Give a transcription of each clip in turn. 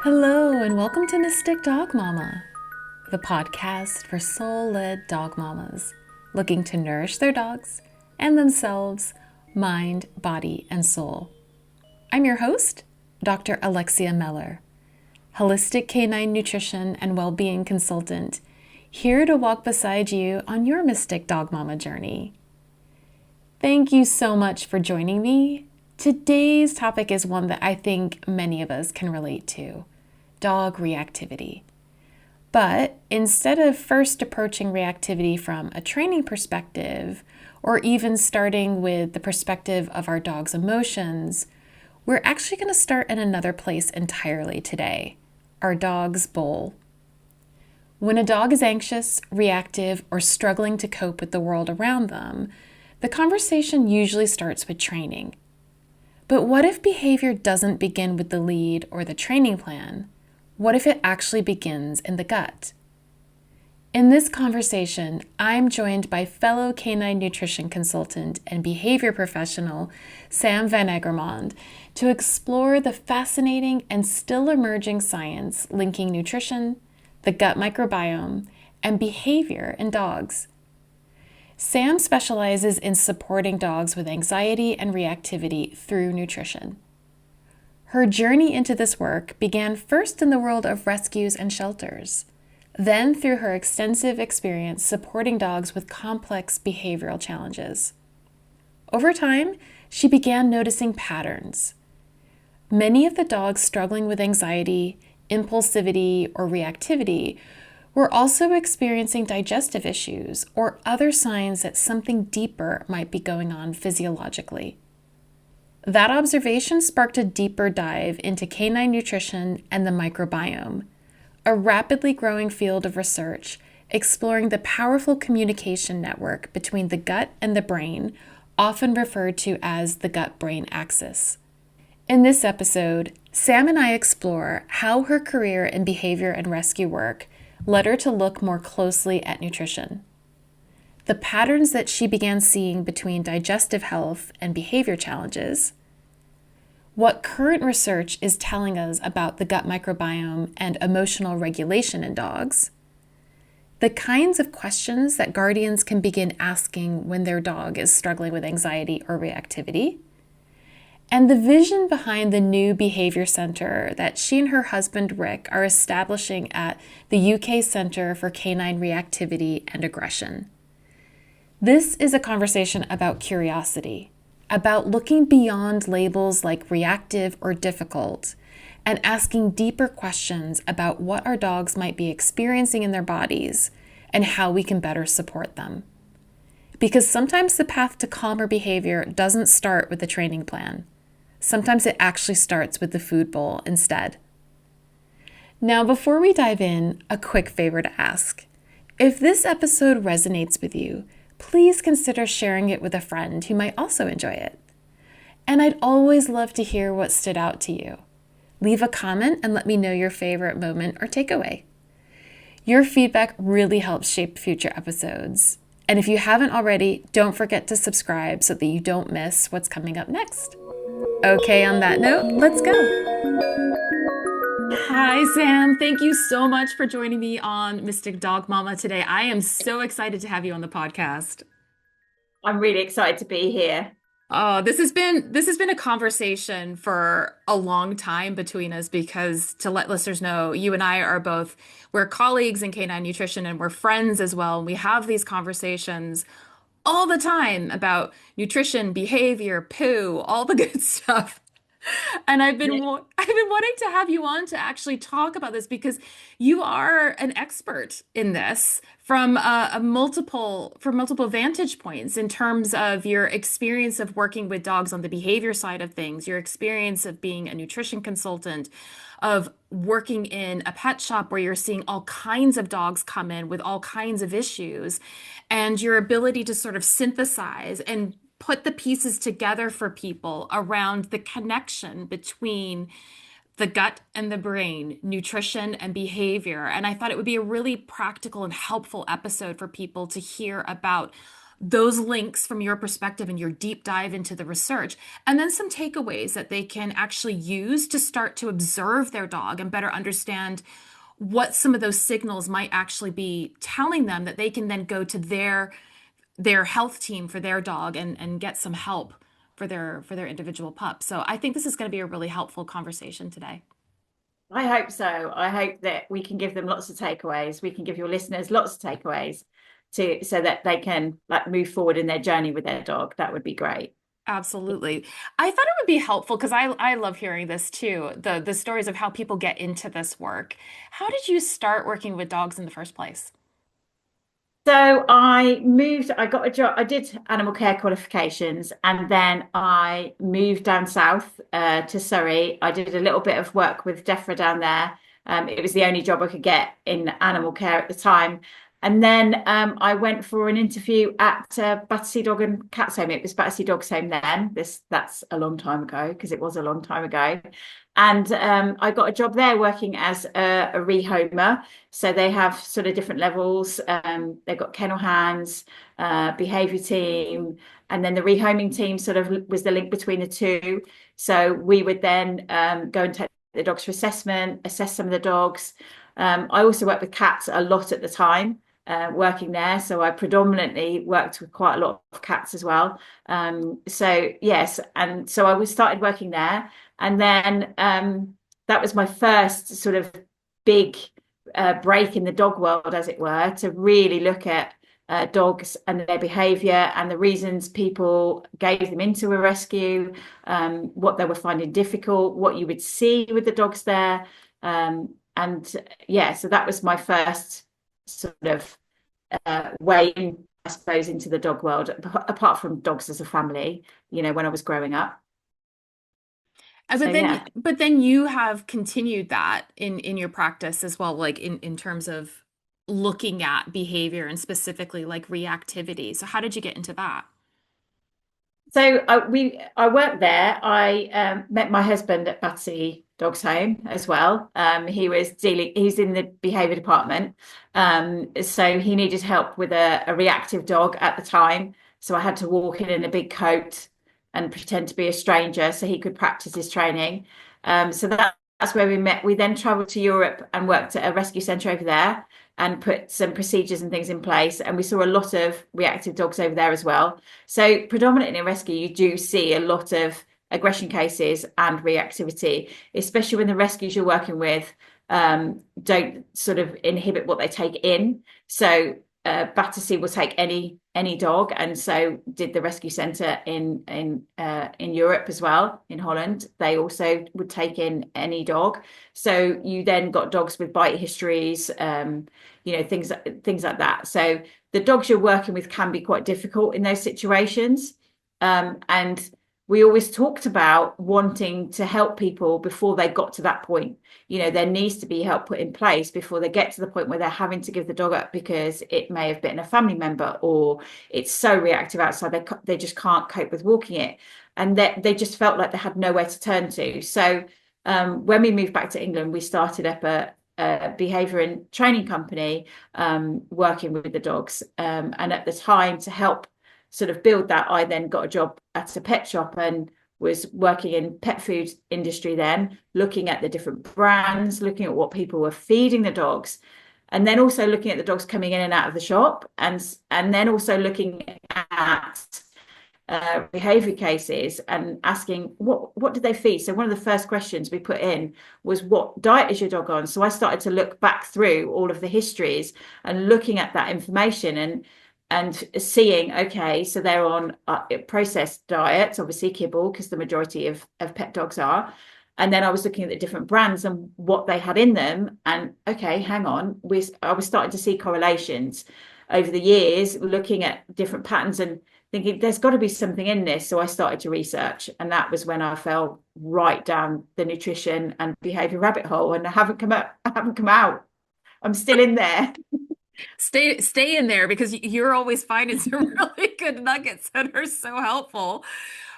Hello, and welcome to Mystic Dog Mama, the podcast for soul-led dog mamas looking to nourish their dogs and themselves, mind, body, and soul. I'm your host, Dr. Alexia Meller, holistic canine nutrition and well-being consultant, here to walk beside you on your Mystic Dog Mama journey. Thank you so much for joining me. Today's topic is one that I think many of us can relate to: dog reactivity. But instead of first approaching reactivity from a training perspective, or even starting with the perspective of our dog's emotions, we're actually going to start in another place entirely today: our dog's bowl. When a dog is anxious, reactive, or struggling to cope with the world around them, the conversation usually starts with training. But what if behavior doesn't begin with the lead or the training plan? What if it actually begins in the gut? In this conversation, I'm joined by fellow canine nutrition consultant and behavior professional Sam van Eggermond to explore the fascinating and still emerging science linking nutrition, the gut microbiome, and behavior in dogs. Sam specializes in supporting dogs with anxiety and reactivity through nutrition. Her journey into this work began first in the world of rescues and shelters, then through her extensive experience supporting dogs with complex behavioral challenges. Over time, she began noticing patterns. Many of the dogs struggling with anxiety, impulsivity, or reactivity were also experiencing digestive issues or other signs that something deeper might be going on physiologically. That observation sparked a deeper dive into canine nutrition and the microbiome, a rapidly growing field of research exploring the powerful communication network between the gut and the brain, often referred to as the gut-brain axis. In this episode, Sam and I explore how her career in behavior and rescue work led her to look more closely at nutrition, the patterns that she began seeing between digestive health and behavior challenges, what current research is telling us about the gut microbiome and emotional regulation in dogs, the kinds of questions that guardians can begin asking when their dog is struggling with anxiety or reactivity, and the vision behind the new behavior center that she and her husband Rick are establishing at the UK Centre for Canine Reactivity and Aggression. This is a conversation about curiosity, about looking beyond labels like reactive or difficult, and asking deeper questions about what our dogs might be experiencing in their bodies and how we can better support them. Because sometimes the path to calmer behavior doesn't start with the training plan. Sometimes it actually starts with the food bowl instead. Now, before we dive in, a quick favor to ask. If this episode resonates with you, please consider sharing it with a friend who might also enjoy it. And I'd always love to hear what stood out to you. Leave a comment and let me know your favorite moment or takeaway. Your feedback really helps shape future episodes. And if you haven't already, don't forget to subscribe so that you don't miss what's coming up next. Okay, on that note, let's go. Hi, Sam. Thank you so much for joining me on Mystic Dog Mama today. I am so excited to have you on the podcast. I'm really excited to be here. Oh, this has been a conversation for a long time between us because, to let listeners know, you and I are both, we're colleagues in canine nutrition and we're friends as well. And we have these conversations all the time about nutrition, behavior, poo, all the good stuff. And I've been wanting to have you on to actually talk about this because you are an expert in this from multiple vantage points in terms of your experience of working with dogs on the behavior side of things, your experience of being a nutrition consultant, of working in a pet shop where you're seeing all kinds of dogs come in with all kinds of issues, and your ability to sort of synthesize and put the pieces together for people around the connection between the gut and the brain, nutrition and behavior. And I thought it would be a really practical and helpful episode for people to hear about those links from your perspective and your deep dive into the research, and then some takeaways that they can actually use to start to observe their dog and better understand what some of those signals might actually be telling them, that they can then go to their health team for their dog and get some help for their individual pup. So I think this is going to be a really helpful conversation today. I hope so. I hope that we can give them lots of takeaways. We can give your listeners lots of takeaways to so that they can like move forward in their journey with their dog. That would be great. Absolutely. I thought it would be helpful because I love hearing this too, the stories of how people get into this work. How did you start working with dogs in the first place? So I got a job, I did animal care qualifications, and then I moved down south to Surrey. I did a little bit of work with DEFRA down there. It was the only job I could get in animal care at the time. And then I went for an interview at Battersea Dog and Cats Home. It was Battersea Dogs Home then. That's a long time ago because it was a long time ago. And I got a job there working as a rehomer. So they have sort of different levels. They've got kennel hands, behaviour team, and then the rehoming team sort of was the link between the two. So we would then go and take the dogs for assessment, assess some of the dogs. I also worked with cats a lot at the time, working there. So I predominantly worked with quite a lot of cats as well. So yes, and so I was started working there. And then that was my first sort of big break in the dog world, as it were, to really look at dogs and their behaviour and the reasons people gave them into a rescue, what they were finding difficult, what you would see with the dogs there. And yeah, so that was my first sort of way in, I suppose, into the dog world, apart from dogs as a family, when I was growing up. So yeah. But then you have continued that in your practice as well, like in terms of looking at behavior and specifically like reactivity. So how did you get into that? So I worked there. I met my husband at Battersea Dogs Home as well. He's in the behaviour department. So he needed help with a reactive dog at the time. So I had to walk in a big coat and pretend to be a stranger so he could practice his training. So that's where we met. We then travelled to Europe and worked at a rescue centre over there and put some procedures and things in place. And we saw a lot of reactive dogs over there as well. So predominantly in rescue, you do see a lot of aggression cases and reactivity, especially when the rescues you're working with don't sort of inhibit what they take in. So Battersea will take any dog, and so did the rescue centre in Europe as well, in Holland. They also would take in any dog. So you then got dogs with bite histories, things like that. So the dogs you're working with can be quite difficult in those situations, and we always talked about wanting to help people before they got to that point. There needs to be help put in place before they get to the point where they're having to give the dog up because it may have been a family member or it's so reactive outside they just can't cope with walking it, and that they just felt like they had nowhere to turn to. So when we moved back to England, we started up a behaviour and training company, working with the dogs, and at the time, to help sort of build that, I then got a job at a pet shop and was working in pet food industry then, looking at the different brands, looking at what people were feeding the dogs, and then also looking at the dogs coming in and out of the shop, and then also looking at behavior cases and asking what did they feed. So one of the first questions we put in was, what diet is your dog on? So I started to look back through all of the histories and looking at that information and seeing, okay, so they're on processed diets, obviously kibble, because the majority of pet dogs are. And then I was looking at the different brands and what they had in them. And okay, hang on, I was starting to see correlations over the years, looking at different patterns and thinking there's got to be something in this. So I started to research, and that was when I fell right down the nutrition and behavior rabbit hole, and I haven't come out. I'm still in there. Stay in there because you're always finding some really good nuggets that are so helpful.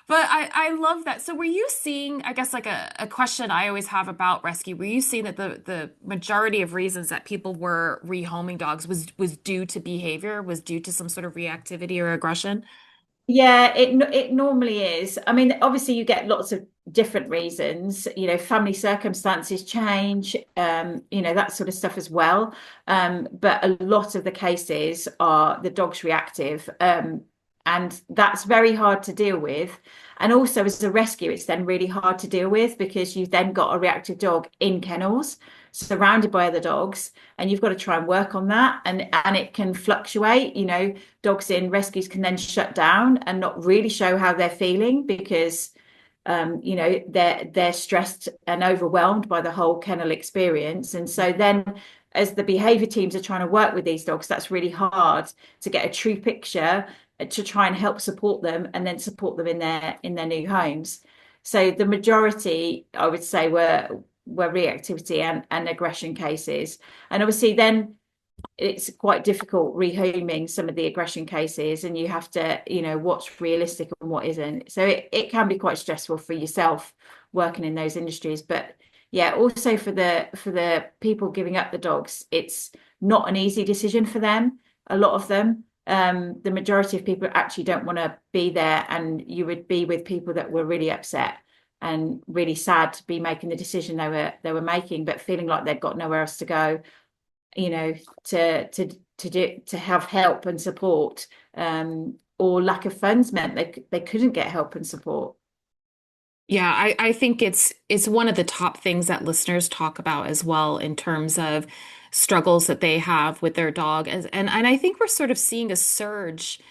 But I love that. So were you seeing, I guess like a question I always have about rescue, were you seeing that the majority of reasons that people were rehoming dogs was due to behavior, was due to some sort of reactivity or aggression? Yeah, it normally is. I mean, obviously you get lots of different reasons, family circumstances change, that sort of stuff as well. But a lot of the cases are the dog's reactive, and that's very hard to deal with. And also as a rescue, it's then really hard to deal with because you've then got a reactive dog in kennels, surrounded by other dogs, and you've got to try and work on that. And it can fluctuate, dogs in rescues can then shut down and not really show how they're feeling because they're stressed and overwhelmed by the whole kennel experience. And so then as the behavior teams are trying to work with these dogs, that's really hard to get a true picture to try and help support them and then support them in their new homes. So the majority, I would say, were reactivity and aggression cases. And obviously then it's quite difficult rehoming some of the aggression cases, and you have to, what's realistic and what isn't. So it can be quite stressful for yourself working in those industries. But yeah, also for the people giving up the dogs, it's not an easy decision for them. A lot of them, the majority of people actually don't want to be there, and you would be with people that were really upset and really sad to be making the decision they were making, but feeling like they've got nowhere else to go, to have help and support, or lack of funds meant they couldn't get help and support. Yeah, I think it's one of the top things that listeners talk about as well in terms of struggles that they have with their dog. And I think we're sort of seeing a surge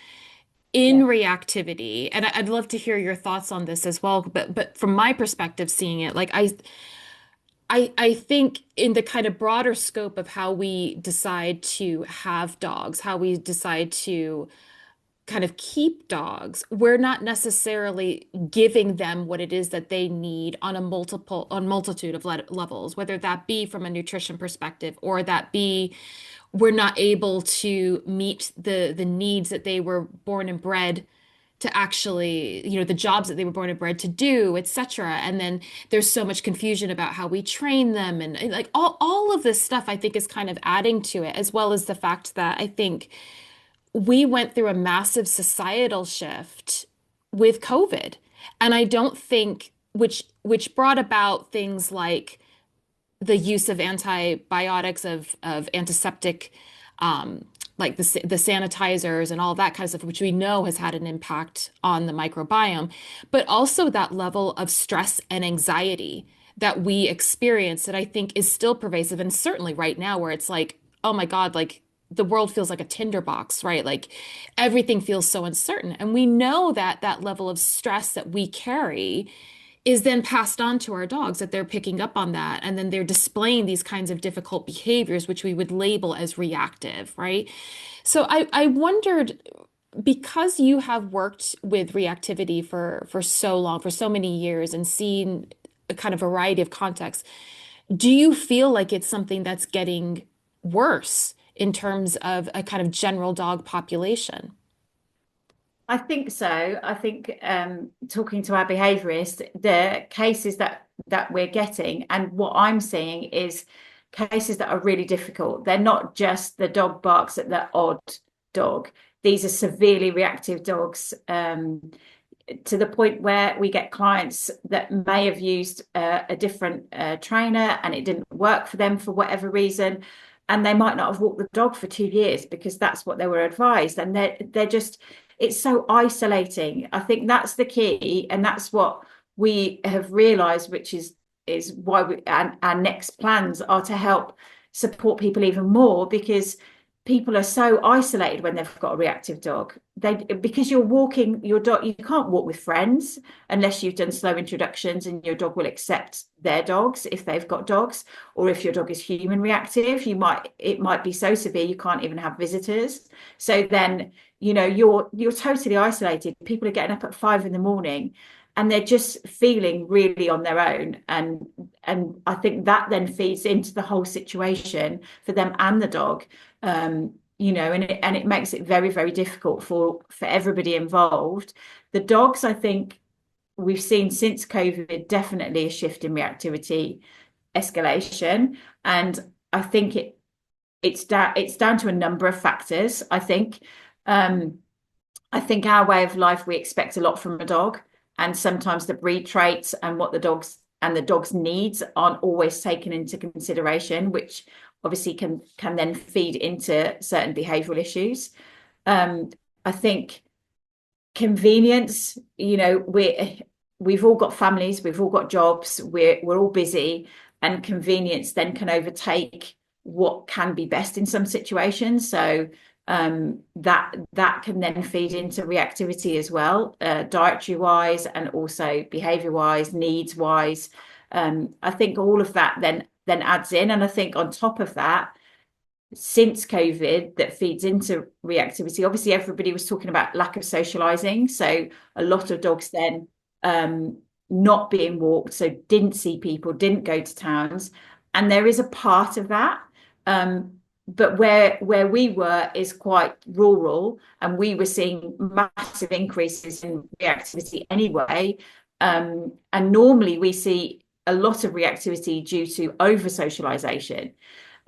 in Yeah. reactivity. And I'd love to hear your thoughts on this as well. But from my perspective, seeing it, like I think in the kind of broader scope of how we decide to have dogs, how we decide to kind of keep dogs, we're not necessarily giving them what it is that they need on a multitude of levels, whether that be from a nutrition perspective or that be we're not able to meet the needs that they were born and bred to actually, the jobs that they were born and bred to do, etc. And then there's so much confusion about how we train them and like all of this stuff I think is kind of adding to it, as well as the fact that I think we went through a massive societal shift with COVID. And I don't think which brought about things like the use of antibiotics, of antiseptic, like the sanitizers and all that kind of stuff, which we know has had an impact on the microbiome, but also that level of stress and anxiety that we experience that I think is still pervasive. And certainly right now, where it's like, oh my God, like the world feels like a tinderbox, right? Like everything feels so uncertain. And we know that that level of stress that we carry is then passed on to our dogs, that they're picking up on that. And then they're displaying these kinds of difficult behaviors, which we would label as reactive, right? So I wondered, because you have worked with reactivity for so long, for so many years, and seen a kind of variety of contexts, do you feel like it's something that's getting worse in terms of a kind of general dog population? I think so. I think talking to our behaviourist, the cases that we're getting and what I'm seeing is cases that are really difficult. They're not just the dog barks at the odd dog. These are severely reactive dogs, to the point where we get clients that may have used a different trainer and it didn't work for them for whatever reason. And they might not have walked the dog for 2 years because that's what they were advised. And they're just, it's so isolating. I think that's the key. And that's what we have realized, which is why our next plans are to help support people even more, because people are so isolated when they've got a reactive dog. Because you're walking your dog, you can't walk with friends unless you've done slow introductions and your dog will accept their dogs if they've got dogs. Or if your dog is human reactive, it might be so severe you can't even have visitors. So then, you're totally isolated. People are getting up at 5 in the morning and they're just feeling really on their own. And I think that then feeds into the whole situation for them and the dog. And it makes it very, very difficult for everybody involved. The dogs, I think, we've seen since COVID definitely a shift in reactivity escalation. And I think it's down to a number of factors. Um, I think our way of life, we expect a lot from a dog, and sometimes the breed traits and what the dog's needs aren't always taken into consideration, which obviously can then feed into certain behavioural issues. Um, I think convenience, we've all got families, we've all got jobs, we're all busy, and convenience then can overtake what can be best in some situations. So that can then feed into reactivity as well, dietary wise, and also behavior wise, needs wise. I think all of that then adds in, and I think on top of that, since COVID, that feeds into reactivity. Obviously, everybody was talking about lack of socializing. So a lot of dogs then not being walked, so didn't see people, didn't go to towns. And there is a part of that. But where we were is quite rural, and we were seeing massive increases in reactivity anyway. And normally we see a lot of reactivity due to over socialization.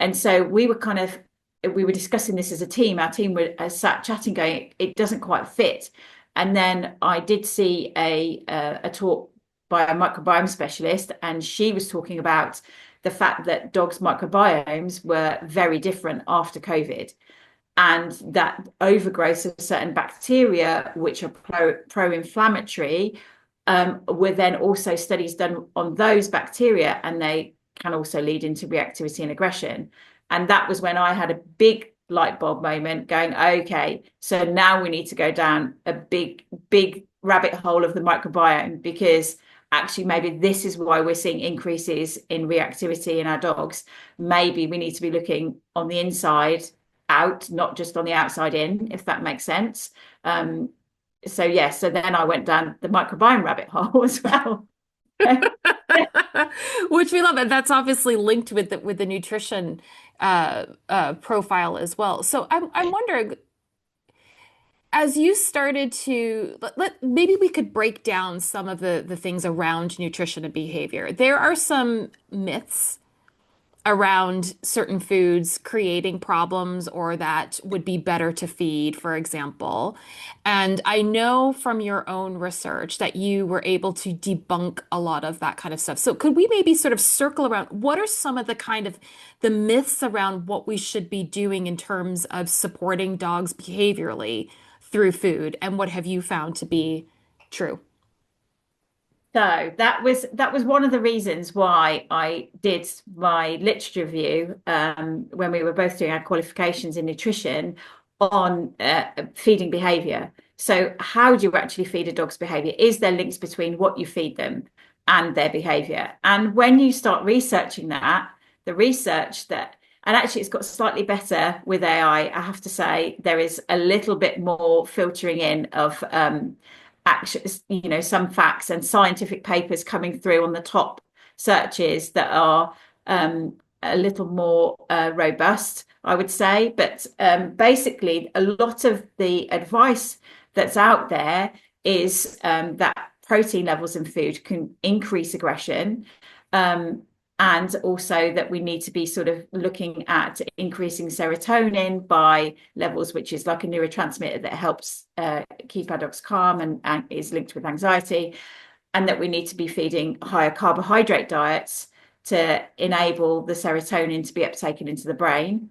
And so we were discussing this as a team. Our team were sat chatting, going, it doesn't quite fit. And then I did see a talk by a microbiome specialist, and she was talking about the fact that dogs' microbiomes were very different after COVID, and that overgrowth of certain bacteria, which are pro-inflammatory, were then also studies done on those bacteria, and they can also lead into reactivity and aggression. And that was when I had a big light bulb moment, going, okay, so now we need to go down a big rabbit hole of the microbiome, because actually maybe this is why we're seeing increases in reactivity in our dogs. Maybe we need to be looking on the inside out, not just on the outside in, if that makes sense. So then I went down the microbiome rabbit hole as well. Which we love, and that's obviously linked with the nutrition profile as well. So I'm wondering, as you started to maybe we could break down some of the things around nutrition and behavior. There are some myths around certain foods creating problems or that would be better to feed, for example. And I know from your own research that you were able to debunk a lot of that kind of stuff. So could we maybe sort of circle around what are some of the kind of the myths around what we should be doing in terms of supporting dogs behaviorally through food, and what have you found to be true? So that was one of the reasons why I did my literature review, when we were both doing our qualifications in nutrition, on feeding behavior. So how do you actually feed a dog's behavior? Is there links between what you feed them and their behavior? And when you start researching that, the research that, and actually it's got slightly better with AI, I have to say, there is a little bit more filtering in of some facts and scientific papers coming through on the top searches that are a little more robust, I would say. But basically, a lot of the advice that's out there is that protein levels in food can increase aggression. And also that we need to be sort of looking at increasing serotonin by levels, which is like a neurotransmitter that helps keep our dogs calm and is linked with anxiety, and that we need to be feeding higher carbohydrate diets to enable the serotonin to be uptaken into the brain.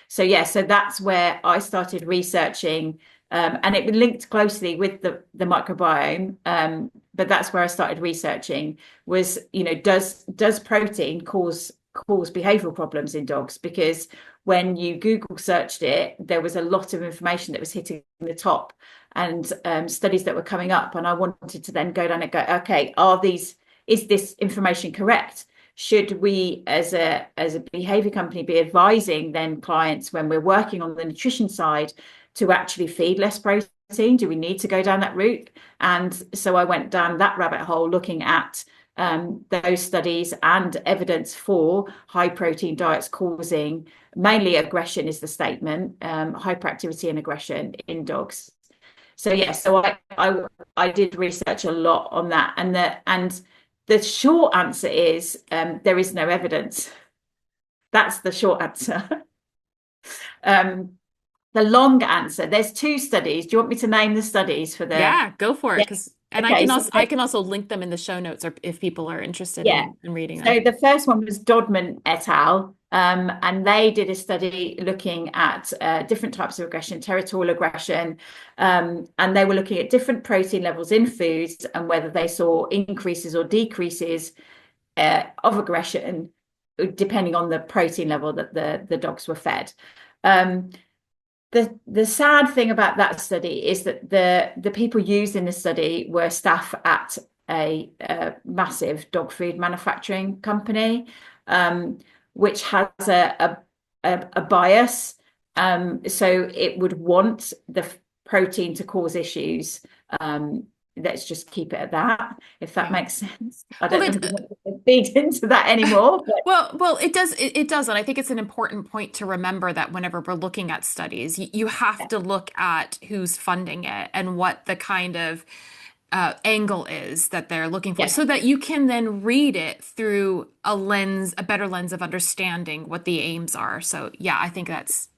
So that's where I started researching, and it linked closely with the microbiome. But that's where I started researching was, does protein cause behavioral problems in dogs? Because when you Google searched it, there was a lot of information that was hitting the top, and studies that were coming up. And I wanted to then go down and go, okay, is this information correct? Should we, as a behavior company, be advising then clients when we're working on the nutrition side to actually feed less protein? Do we need to go down that route? And so I went down that rabbit hole, looking at those studies and evidence for high protein diets causing mainly aggression, is the statement, hyperactivity and aggression in dogs. So yeah, so I did research a lot on that, and the short answer is there is no evidence. That's the short answer. um, the long answer, there's two studies. Do you want me to name the studies for the? Yeah, go for it. Yeah. Because and Okay. So I can also link them in the show notes or if people are interested yeah. in reading them. So the first one was Dodman et al. And they did a study looking at different types of aggression, territorial aggression, and they were looking at different protein levels in foods and whether they saw increases or decreases of aggression depending on the protein level that the dogs were fed. The sad thing about that study is that the people used in the study were staff at a massive dog food manufacturing company, which has a bias. So it would want the protein to cause issues. Let's just keep it at that, if that Yeah. makes sense. I Well, don't know if we want to feed into that anymore, but well, it does, and I think it's an important point to remember that whenever we're looking at studies, you have yeah, to look at who's funding it and what the kind of angle is that they're looking for, yeah. so that you can then read it through a better lens of understanding what the aims are. So yeah, I think that's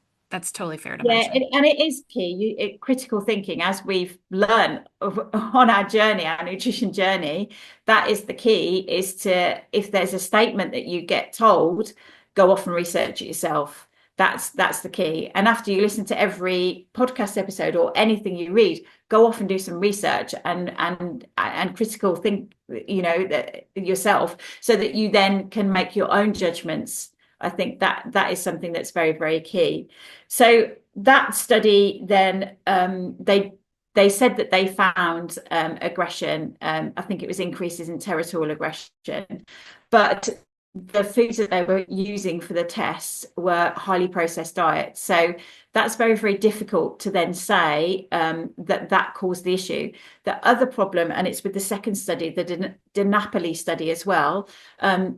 totally fair to Yeah, mention. and it is key. Critical thinking, as we've learned on our journey, our nutrition journey, that is the key. Is to, if there's a statement that you get told, go off and research it yourself. That's the key. And after you listen to every podcast episode or anything you read, go off and do some research and critical think, that yourself, so that you then can make your own judgments. I think that is something that's very, very key. So that study then they said that they found aggression. I think it was increases in territorial aggression, but the foods that they were using for the tests were highly processed diets. So that's very, very difficult to then say that caused the issue. The other problem, and it's with the second study, the DiNapoli study as well,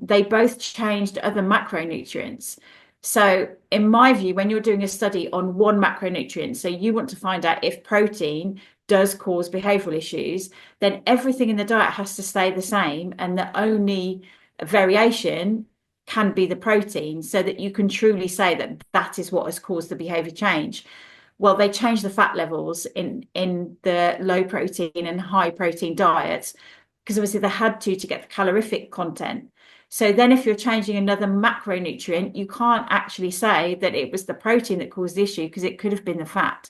they both changed other macronutrients. So, in my view, when you're doing a study on one macronutrient, so you want to find out if protein does cause behavioral issues, then everything in the diet has to stay the same, and the only variation can be the protein, so that you can truly say that that is what has caused the behavior change. Well, they changed the fat levels in the low protein and high protein diets because obviously they had to get the calorific content. So then if you're changing another macronutrient, you can't actually say that it was the protein that caused the issue, because it could have been the fat.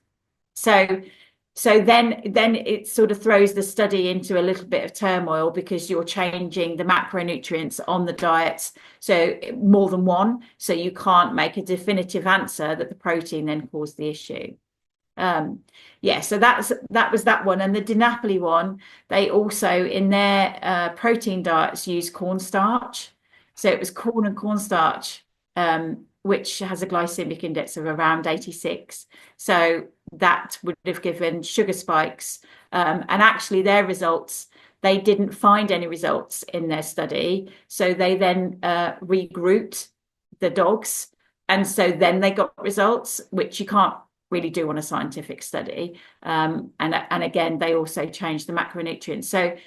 So then it sort of throws the study into a little bit of turmoil, because you're changing the macronutrients on the diets, so more than one. So you can't make a definitive answer that the protein then caused the issue. Yeah, so that was that one. And the DiNapoli one, they also in their protein diets use cornstarch. So it was corn and cornstarch, which has a glycemic index of around 86. So that would have given sugar spikes. And actually their results, they didn't find any results in their study. So they then regrouped the dogs. And so then they got results, which you can't really do on a scientific study. And again, they also changed the macronutrients. So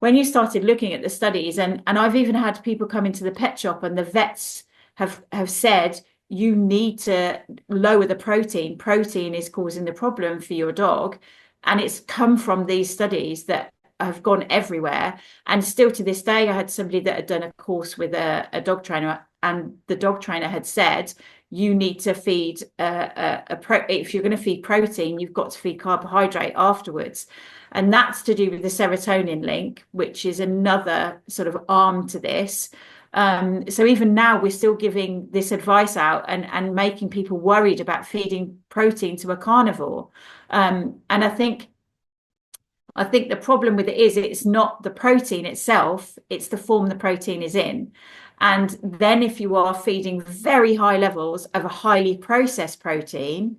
when you started looking at the studies, and I've even had people come into the pet shop, and the vets have said, you need to lower the protein. Protein is causing the problem for your dog. And it's come from these studies that have gone everywhere. And still to this day, I had somebody that had done a course with a dog trainer, and the dog trainer had said, you need to feed if you're going to feed protein, you've got to feed carbohydrate afterwards. And that's to do with the serotonin link, which is another sort of arm to this. So even now we're still giving this advice out and making people worried about feeding protein to a carnivore. And I think the problem with it is it's not the protein itself, it's the form the protein is in. And then if you are feeding very high levels of a highly processed protein,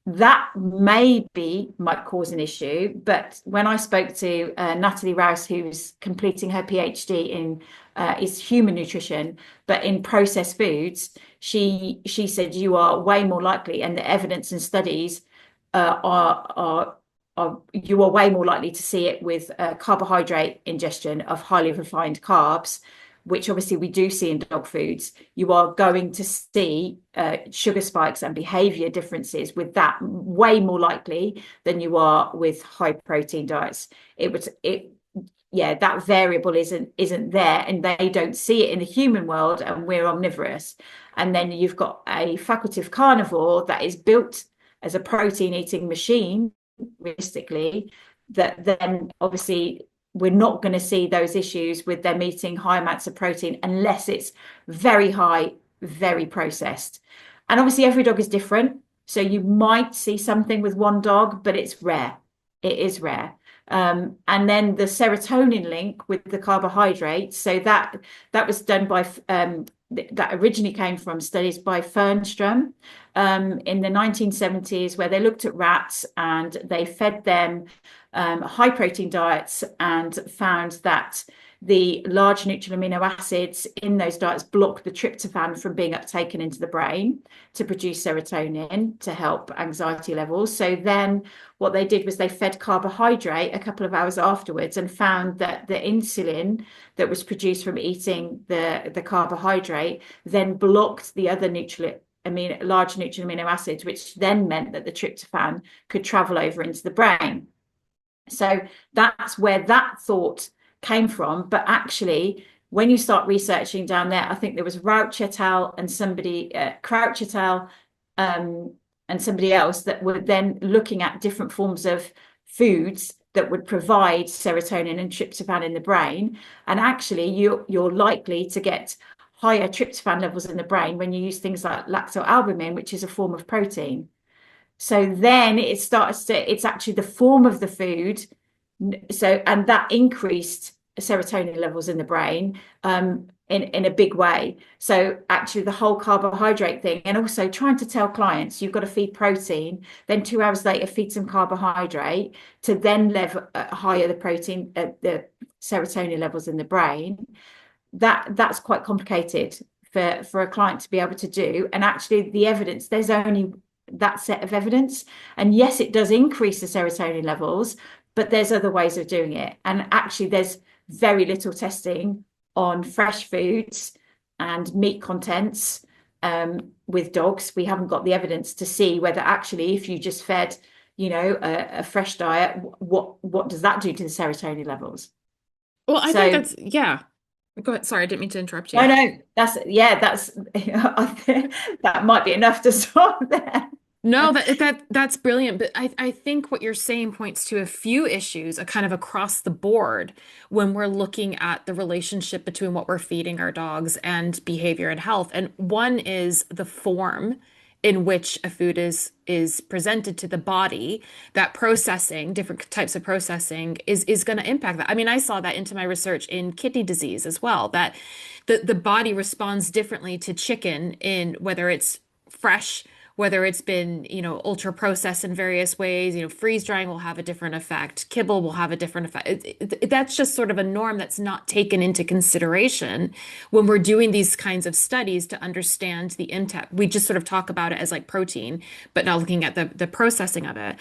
that might cause an issue. But when I spoke to Natalie Rouse, who's completing her PhD in is human nutrition, but in processed foods, she said you are way more likely, and the evidence and studies are you are way more likely to see it with carbohydrate ingestion of highly refined carbs, which obviously we do see in dog foods. You are going to see sugar spikes and behavior differences with that way more likely than you are with high protein diets. Yeah, that variable isn't there, and they don't see it in the human world, and we're omnivorous. And then you've got a facultative carnivore that is built as a protein eating machine, realistically, that then obviously we're not going to see those issues with them eating high amounts of protein unless it's very high, very processed. And obviously every dog is different, so you might see something with one dog, but it's rare. It is rare. And then the serotonin link with the carbohydrates. So that was done by that originally came from studies by Fernstrom in the 1970s, where they looked at rats and they fed them high protein diets and found that the large neutral amino acids in those diets block the tryptophan from being uptaken into the brain to produce serotonin to help anxiety levels. So then what they did was they fed carbohydrate a couple of hours afterwards and found that the insulin that was produced from eating the carbohydrate then blocked the other large neutral amino acids, which then meant that the tryptophan could travel over into the brain. So that's where that thought came from. But actually, when you start researching down there, I think there was Rauch et al. And Crouch et al. And somebody else that were then looking at different forms of foods that would provide serotonin and tryptophan in the brain. And actually, you're likely to get higher tryptophan levels in the brain when you use things like lactoalbumin, which is a form of protein. So then it's actually the form of the food. And that increased serotonin levels in the brain in a big way. So actually the whole carbohydrate thing, and also trying to tell clients you've got to feed protein, then 2 hours later feed some carbohydrate to then level higher the serotonin levels in the brain. That's quite complicated for a client to be able to do. And actually the evidence, there's only that set of evidence. And yes, it does increase the serotonin levels, but there's other ways of doing it. And actually there's very little testing on fresh foods and meat contents with dogs. We haven't got the evidence to see whether actually if you just fed, a fresh diet, what does that do to the serotonin levels? Well, I think that's, yeah. Go ahead. Sorry, I didn't mean to interrupt you. No, that's that might be enough to stop there. No, that's brilliant. But I think what you're saying points to a few issues, a kind of across the board when we're looking at the relationship between what we're feeding our dogs and behavior and health. And one is the form in which a food is presented to the body, that processing, different types of processing is going to impact that. I mean, I saw that into my research in kidney disease as well, that the body responds differently to chicken in whether it's fresh, whether it's been, ultra processed in various ways, freeze drying will have a different effect, kibble will have a different effect. That's just sort of a norm that's not taken into consideration when we're doing these kinds of studies to understand the impact. We just sort of talk about it as like protein, but not looking at the processing of it.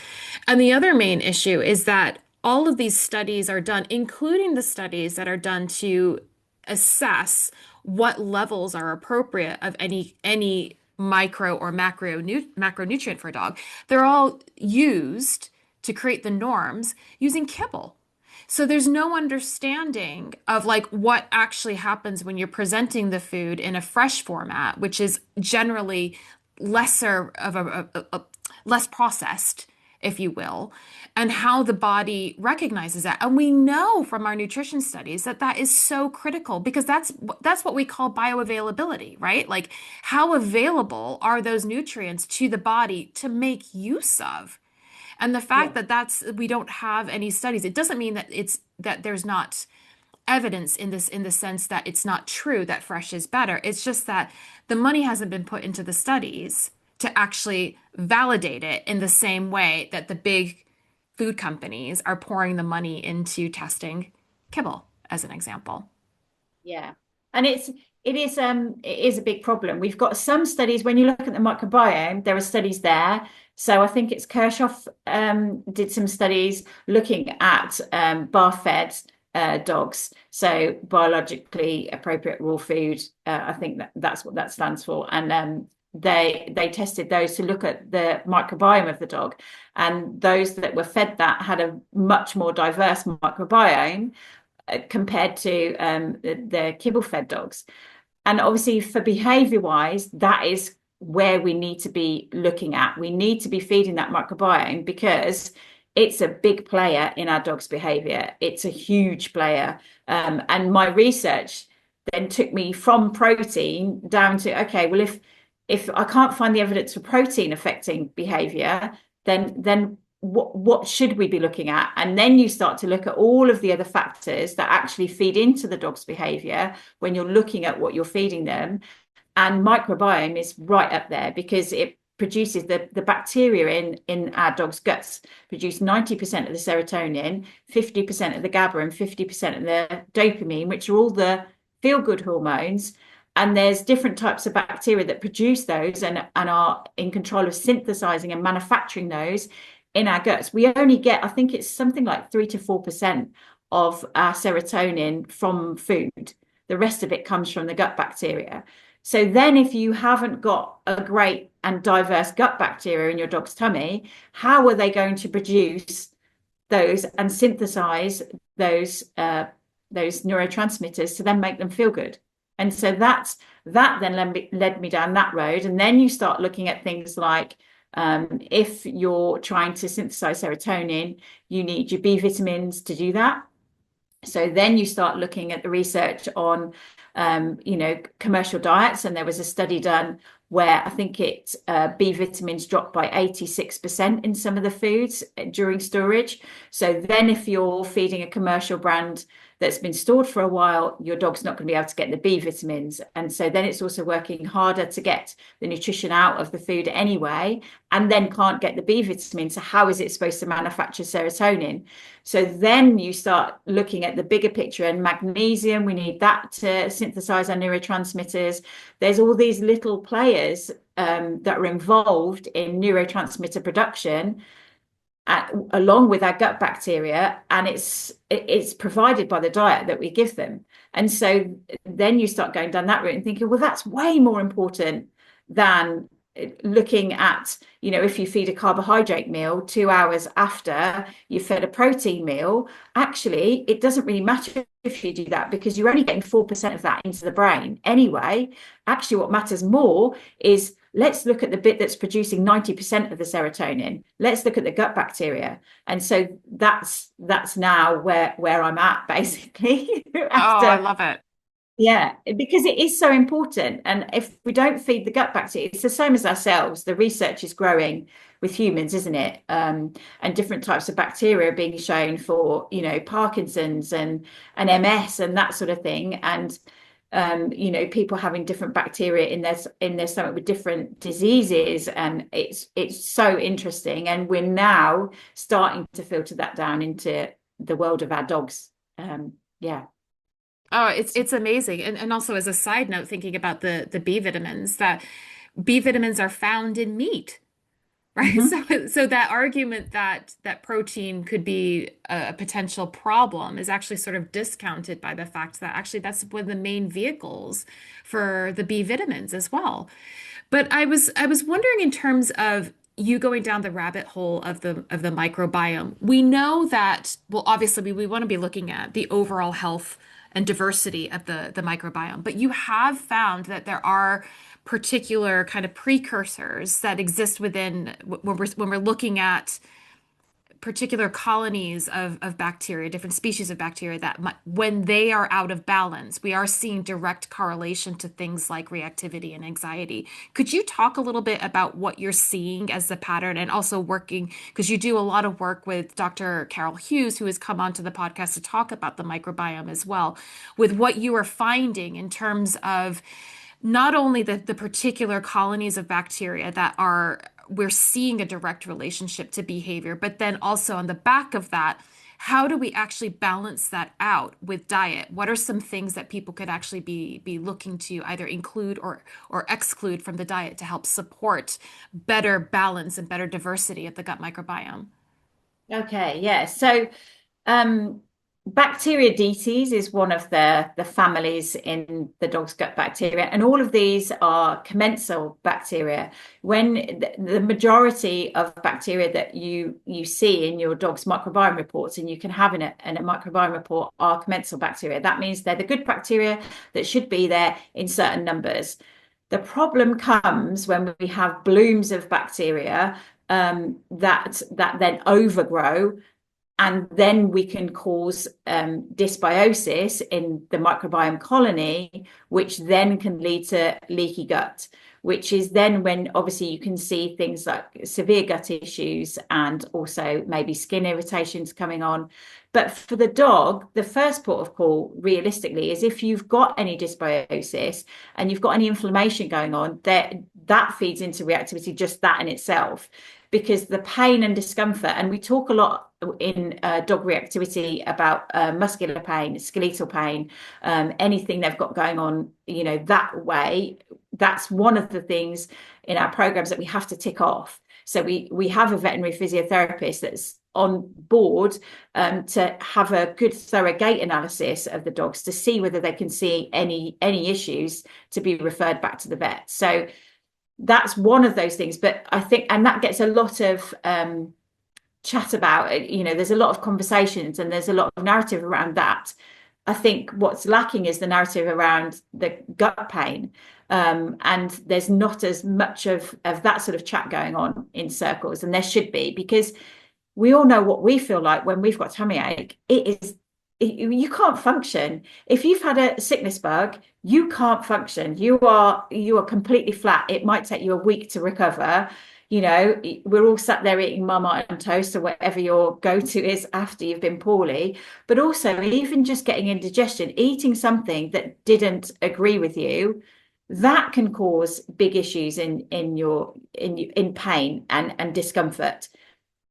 And the other main issue is that all of these studies are done, including the studies that are done to assess what levels are appropriate of any micro or macronutrient for a dog. They're all used to create the norms using kibble. So there's no understanding of like what actually happens when you're presenting the food in a fresh format, which is generally lesser of a less processed, if you will, and how the body recognizes that. And we know from our nutrition studies that that is so critical because that's what we call bioavailability, right? Like how available are those nutrients to the body to make use of? And the fact Yeah. that we don't have any studies, it doesn't mean that there's not evidence in the sense that it's not true that fresh is better. It's just that the money hasn't been put into the studies to actually validate it in the same way that the big food companies are pouring the money into testing kibble, as an example. Yeah. And it is a big problem. We've got some studies, when you look at the microbiome, there are studies there. So I think it's Kirchhoff did some studies looking at bar-fed dogs, so biologically appropriate raw food. I think that's what that stands for. And they tested those to look at the microbiome of the dog, and those that were fed that had a much more diverse microbiome compared to the kibble-fed dogs. And obviously, for behavior wise, that is where we need to be looking at. We need to be feeding that microbiome because it's a big player in our dog's behavior. It's a huge player. And my research then took me from protein down to, okay, well, if I can't find the evidence for protein affecting behavior, then what should we be looking at? And then you start to look at all of the other factors that actually feed into the dog's behavior when you're looking at what you're feeding them. And microbiome is right up there because it produces the bacteria in our dog's guts produce 90% of the serotonin, 50% of the GABA, and 50% of the dopamine, which are all the feel-good hormones. And there's different types of bacteria that produce those and are in control of synthesizing and manufacturing those in our guts. We only get, I think it's something like 3 to 4% of our serotonin from food. The rest of it comes from the gut bacteria. So then if you haven't got a great and diverse gut bacteria in your dog's tummy, how are they going to produce those and synthesize those neurotransmitters to then make them feel good? And so that then led me down that road. And then you start looking at things like if you're trying to synthesize serotonin, you need your B vitamins to do that. So then you start looking at the research on, commercial diets. And there was a study done where I think B vitamins dropped by 86% in some of the foods during storage. So then if you're feeding a commercial brand that's been stored for a while, your dog's not going to be able to get the B vitamins. And so then it's also working harder to get the nutrition out of the food anyway, and then can't get the B vitamins. So how is it supposed to manufacture serotonin? So then you start looking at the bigger picture, and magnesium, we need that to synthesize our neurotransmitters. There's all these little players that are involved in neurotransmitter production along with our gut bacteria, and it's provided by the diet that we give them. And so then you start going down that route and thinking, well, that's way more important than looking at, if you feed a carbohydrate meal 2 hours after you fed a protein meal. Actually, it doesn't really matter if you do that because you're only getting 4% of that into the brain anyway. Actually, what matters more is let's look at the bit that's producing 90% of the serotonin. Let's look at the gut bacteria. And so that's now where I'm at, basically. Oh, I love it. Yeah, because it is so important. And if we don't feed the gut bacteria, it's the same as ourselves. The research is growing with humans, isn't it? And different types of bacteria are being shown for, Parkinson's and MS and that sort of thing. And people having different bacteria in their stomach with different diseases, and it's so interesting. And we're now starting to filter that down into the world of our dogs. Yeah. Oh, it's amazing. And also as a side note, thinking about the B vitamins, that B vitamins are found in meat, right? Mm-hmm. So that argument that protein could be a potential problem is actually sort of discounted by the fact that actually that's one of the main vehicles for the B vitamins as well. But I was wondering in terms of you going down the rabbit hole of the microbiome. We know that, well, obviously we want to be looking at the overall health and diversity of the microbiome, but you have found that there are particular kind of precursors that exist within when we're looking at particular colonies of bacteria, different species of bacteria that when they are out of balance, we are seeing direct correlation to things like reactivity and anxiety. Could you talk a little bit about what you're seeing as the pattern and also working, because you do a lot of work with Dr. Carol Hughes, who has come onto the podcast to talk about the microbiome as well, with what you are finding in terms of not only the particular colonies of bacteria that we're seeing a direct relationship to behavior, but then also on the back of that, how do we actually balance that out with diet? What are some things that people could actually be looking to either include or exclude from the diet to help support better balance and better diversity of the gut microbiome? Okay, yeah. So Bacteroidetes is one of the families in the dog's gut bacteria, and all of these are commensal bacteria. When the majority of bacteria that you see in your dog's microbiome reports, and you can have in a microbiome report, are commensal bacteria. That means they're the good bacteria that should be there in certain numbers. The problem comes when we have blooms of bacteria that then overgrow, and then we can cause dysbiosis in the microbiome colony, which then can lead to leaky gut, which is then when obviously you can see things like severe gut issues and also maybe skin irritations coming on. But for the dog, the first port of call realistically is if you've got any dysbiosis and you've got any inflammation going on, that feeds into reactivity, just that in itself, because the pain and discomfort, and we talk a lot in dog reactivity about muscular pain, skeletal pain, anything they've got going on, that way. That's one of the things in our programs that we have to tick off. So we have a veterinary physiotherapist that's on board to have a good thorough gait analysis of the dogs to see whether they can see any issues to be referred back to the vet. So that's one of those things. But I think, and that gets a lot of chat about it, there's a lot of conversations and there's a lot of narrative around that. I think what's lacking is the narrative around the gut pain, and there's not as much of that sort of chat going on in circles, and there should be, because we all know what we feel like when we've got tummy ache. You can't function. If you've had a sickness bug, you can't function. You are completely flat. It might take you a week to recover. We're all sat there eating Marmite and toast or whatever your go-to is after you've been poorly. But also, even just getting indigestion, eating something that didn't agree with you, that can cause big issues in pain and discomfort.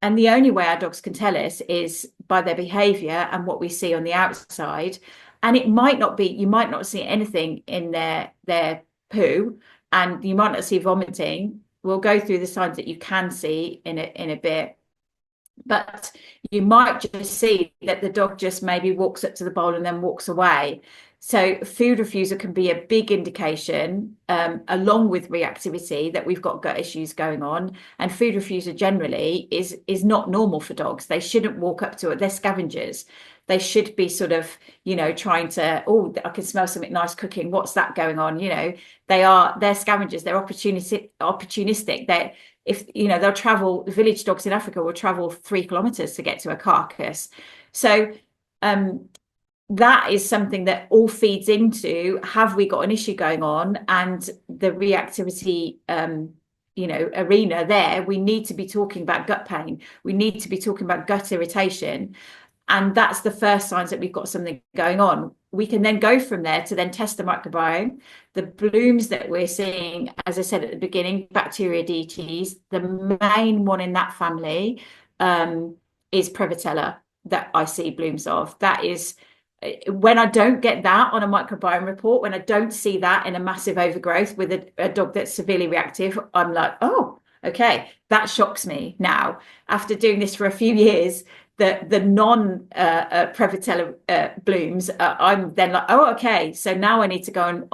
And the only way our dogs can tell us is by their behavior and what we see on the outside. And it might not be, you might not see anything in their poo, and you might not see vomiting. We'll go through the signs that you can see in a bit. But you might just see that the dog just maybe walks up to the bowl and then walks away. So food refusal can be a big indication, along with reactivity, that we've got gut issues going on. And food refusal generally is not normal for dogs. They shouldn't walk up to it. They're scavengers. They should be sort of, trying to, oh, I can smell something nice cooking. What's that going on? They're scavengers. They're opportunistic. They'll travel, village dogs in Africa will travel 3 kilometers to get to a carcass. So, that is something that all feeds into, have we got an issue going on? And the reactivity, arena there, we need to be talking about gut pain. We need to be talking about gut irritation. And that's the first signs that we've got something going on. We can then go from there to then test the microbiome. The blooms that we're seeing, as I said at the beginning, Bacteroidetes, the main one in that family is Prevotella that I see blooms of. That is, when I don't get that on a microbiome report, when I don't see that in a massive overgrowth with a dog that's severely reactive, I'm like, oh, okay, that shocks me now. After doing this for a few years, the non Prevotella blooms, I'm then like, oh, okay, so now I need to go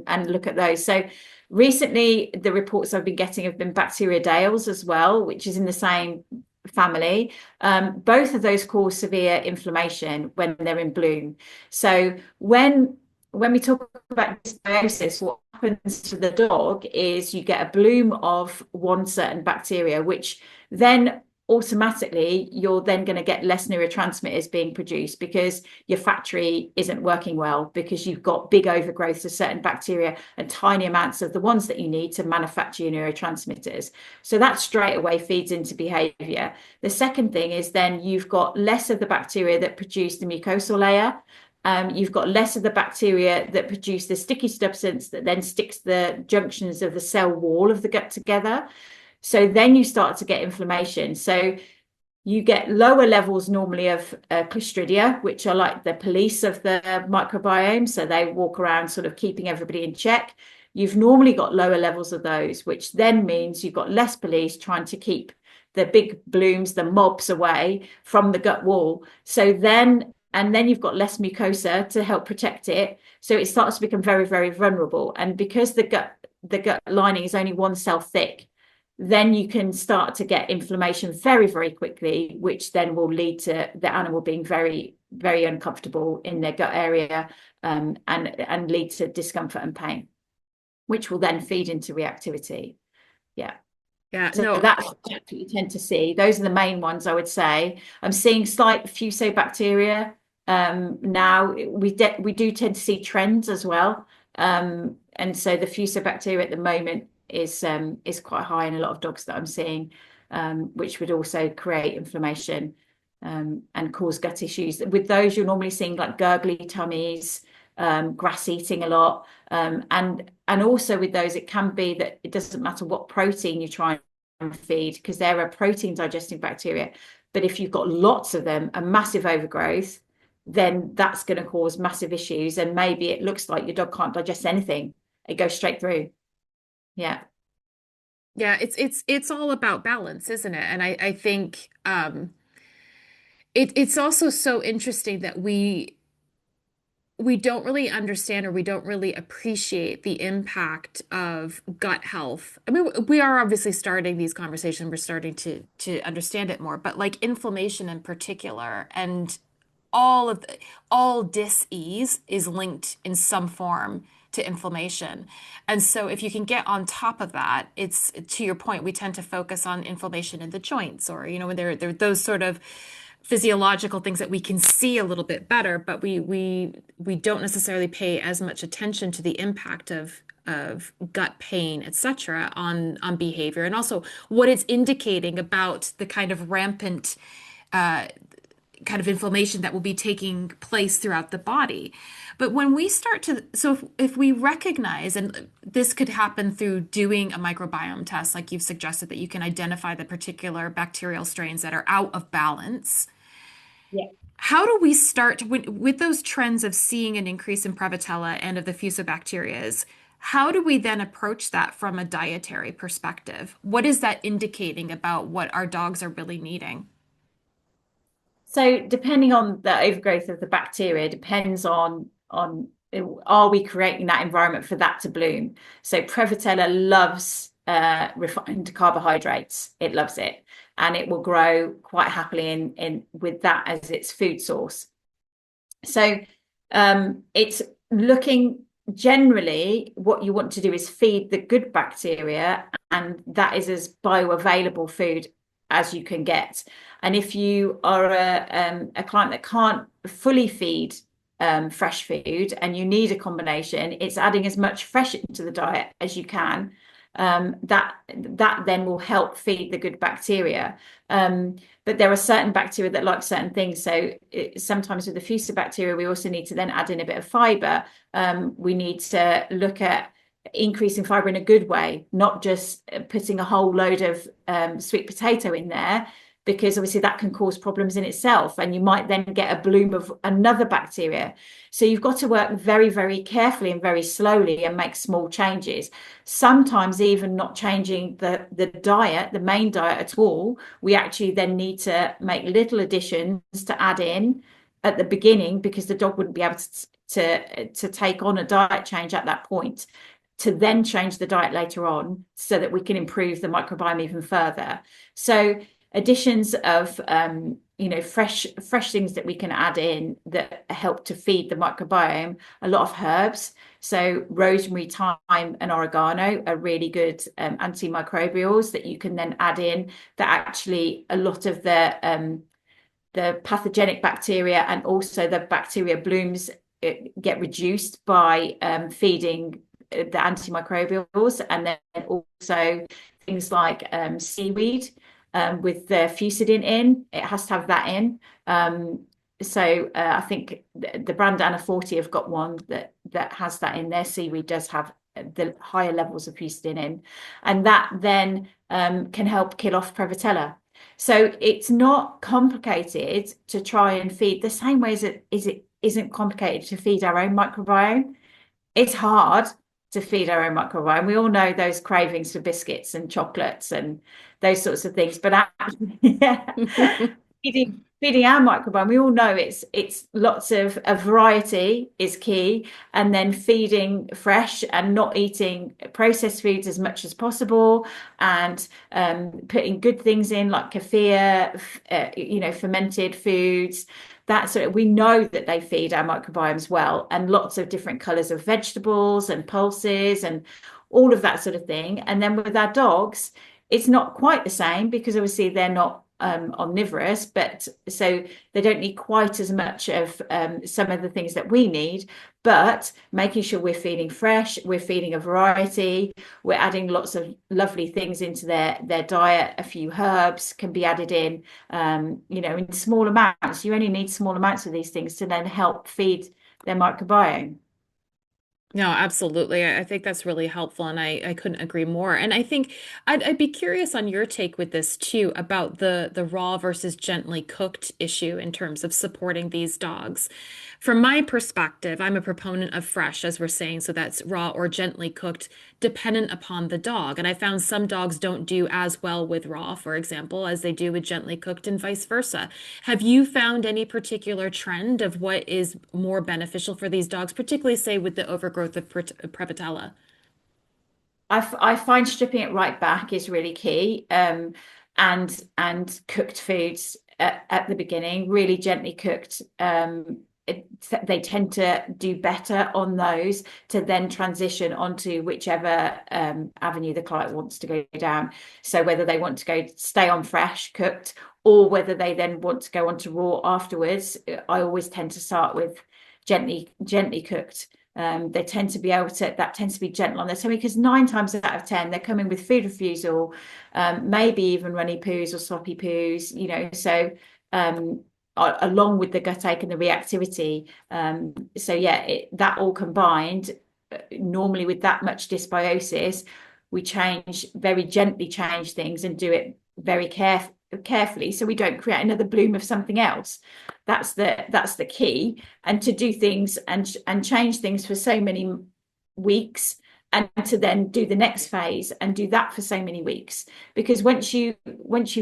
and look at those. So recently, the reports I've been getting have been Bacteroideales as well, which is in the same family. Both of those cause severe inflammation when they're in bloom. So when we talk about dysbiosis, what happens to the dog is you get a bloom of one certain bacteria, which then automatically you're then going to get less neurotransmitters being produced because your factory isn't working well, because you've got big overgrowth of certain bacteria and tiny amounts of the ones that you need to manufacture your neurotransmitters. So that straight away feeds into behavior. The second thing is then you've got less of the bacteria that produce the mucosal layer. You've got less of the bacteria that produce the sticky substance that then sticks the junctions of the cell wall of the gut together. So then you start to get inflammation. So You get lower levels normally of Clostridia, which are like the police of the microbiome. So they walk around sort of keeping everybody in check. You've normally got lower levels of those, which then means you've got less police trying to keep the big blooms, the mobs away from the gut wall. And then you've got less mucosa to help protect it. So it starts to become very, very vulnerable. And because the gut lining is only one cell thick, then you can start to get inflammation very, very quickly, which then will lead to the animal being very, very uncomfortable in their gut area, and lead to discomfort and pain, which will then feed into reactivity. Yeah. Yeah, So no, that's what you tend to see. Those are the main ones, I would say. I'm seeing slight fusobacteria. Now we do tend to see trends as well. And so the fusobacteria at the moment is quite high in a lot of dogs that I'm seeing, which would also create inflammation, and cause gut issues. With those, you're normally seeing like gurgly tummies, grass eating a lot, and also with those, it can be that it doesn't matter what protein you try and feed, because there are protein digesting bacteria. But if you've got lots of them, a massive overgrowth, then that's going to cause massive issues. And maybe it looks like your dog can't digest anything. It goes straight through. Yeah. yeah, it's all about balance, isn't it? And I think it's also so interesting that we don't really understand, or we don't really appreciate the impact of gut health. I mean, we are obviously starting these conversations, we're starting to understand it more, but like inflammation in particular, and all dis-ease is linked in some form to inflammation. And so if you can get on top of that, it's, to your point, we tend to focus on inflammation in the joints, or when there those sort of physiological things that we can see a little bit better, but we don't necessarily pay as much attention to the impact of gut pain, etc., on behavior, and also what it's indicating about the kind of rampant kind of inflammation that will be taking place throughout the body. But when we start to, so if we recognize, and this could happen through doing a microbiome test, like you've suggested, that you can identify the particular bacterial strains that are out of balance. Yeah. How do we start with those trends of seeing an increase in Prevotella and of the fusobacterias? How do we then approach that from a dietary perspective? What is that indicating about what our dogs are really needing? So depending on the overgrowth of the bacteria, depends on are we creating that environment for that to bloom? So Prevotella loves refined carbohydrates. It loves it, and it will grow quite happily in with that as its food source. So it's looking, generally what you want to do is feed the good bacteria, and that is as bioavailable food as you can get. And if you are a client that can't fully feed fresh food, and you need a combination, it's adding as much fresh into the diet as you can. That then will help feed the good bacteria. But there are certain bacteria that like certain things. So sometimes with the fusobacteria, we also need to then add in a bit of fiber. We need to look at increasing fiber in a good way, not just putting a whole load of sweet potato in there, because obviously that can cause problems in itself, and you might then get a bloom of another bacteria. So you've got to work very, very carefully and very slowly, and make small changes. Sometimes even not changing the diet, the main diet at all. We actually then need to make little additions to add in at the beginning, because the dog wouldn't be able to take on a diet change at that point, to then change the diet later on, so that we can improve the microbiome even further. So additions of fresh things that we can add in that help to feed the microbiome. A lot of herbs, so rosemary, thyme, and oregano are really good antimicrobials that you can then add in, that actually a lot of the pathogenic bacteria and also the bacteria blooms get reduced by feeding the antimicrobials. And then also things like seaweed, with the fusidin in, it has to have that in. So I think the brand Anna 40 have got one that has that in. Their seaweed does have the higher levels of fusidin in, and that then can help kill off Prevotella. So it's not complicated to try and feed the same way as it isn't complicated to feed our own microbiome. It's hard to feed our own microbiome. We all know those cravings for biscuits and chocolates and those sorts of things. But actually, yeah, feeding our microbiome, we all know it's lots of a variety is key, and then feeding fresh and not eating processed foods as much as possible, and putting good things in like kefir, fermented foods. That's we know that they feed our microbiomes well, and lots of different colors of vegetables and pulses and all of that sort of thing. And then with our dogs, it's not quite the same because obviously they're not omnivorous, but so they don't need quite as much of some of the things that we need, but making sure we're feeding fresh, we're feeding a variety, we're adding lots of lovely things into their diet. A few herbs can be added in, in small amounts. You only need small amounts of these things to then help feed their microbiome. No, absolutely. I think that's really helpful, and I couldn't agree more. And I think I'd be curious on your take with this too about the raw versus gently cooked issue in terms of supporting these dogs. From my perspective, I'm a proponent of fresh, as we're saying, so that's raw or gently cooked, dependent upon the dog. And I found some dogs don't do as well with raw, for example, as they do with gently cooked, and vice versa. Have you found any particular trend of what is more beneficial for these dogs, particularly, say, with the overgrowth of Prevotella? I find stripping it right back is really key. And cooked foods at the beginning, really gently cooked. They tend to do better on those to then transition onto whichever avenue the client wants to go down. So whether they want to stay on fresh cooked, or whether they then want to go on to raw afterwards, I always tend to start with gently cooked. They tend to be able to, that tends to be gentle on their tummy, because 9 times out of 10 they're coming with food refusal, maybe even runny poos or sloppy poos, so along with the gut ache and the reactivity. So yeah, that all combined, normally with that much dysbiosis, we very gently change things and do it very carefully, so we don't create another bloom of something else. That's the key. And to do things and change things for so many weeks, and to then do the next phase and do that for so many weeks, because once you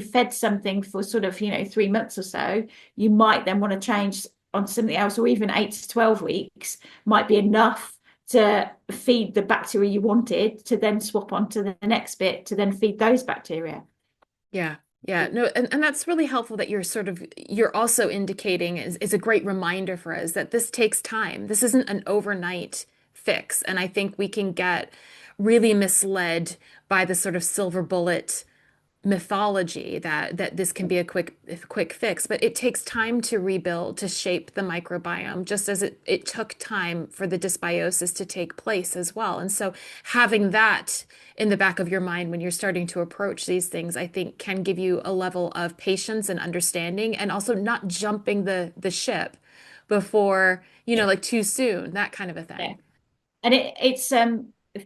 fed something for sort of 3 months or so, you might then want to change on something else, or even 8 to 12 weeks might be enough to feed the bacteria you wanted, to then swap onto the next bit to then feed those bacteria. Yeah. Yeah, no, and that's really helpful that you're also indicating is a great reminder for us that this takes time. This isn't an overnight fix. And I think we can get really misled by the sort of silver bullet mythology that this can be a quick fix, but it takes time to rebuild, to shape the microbiome, just as it took time for the dysbiosis to take place as well. And so having that in the back of your mind when you're starting to approach these things, I think can give you a level of patience and understanding, and also not jumping the ship before, like too soon, that kind of a Yeah. thing. And it's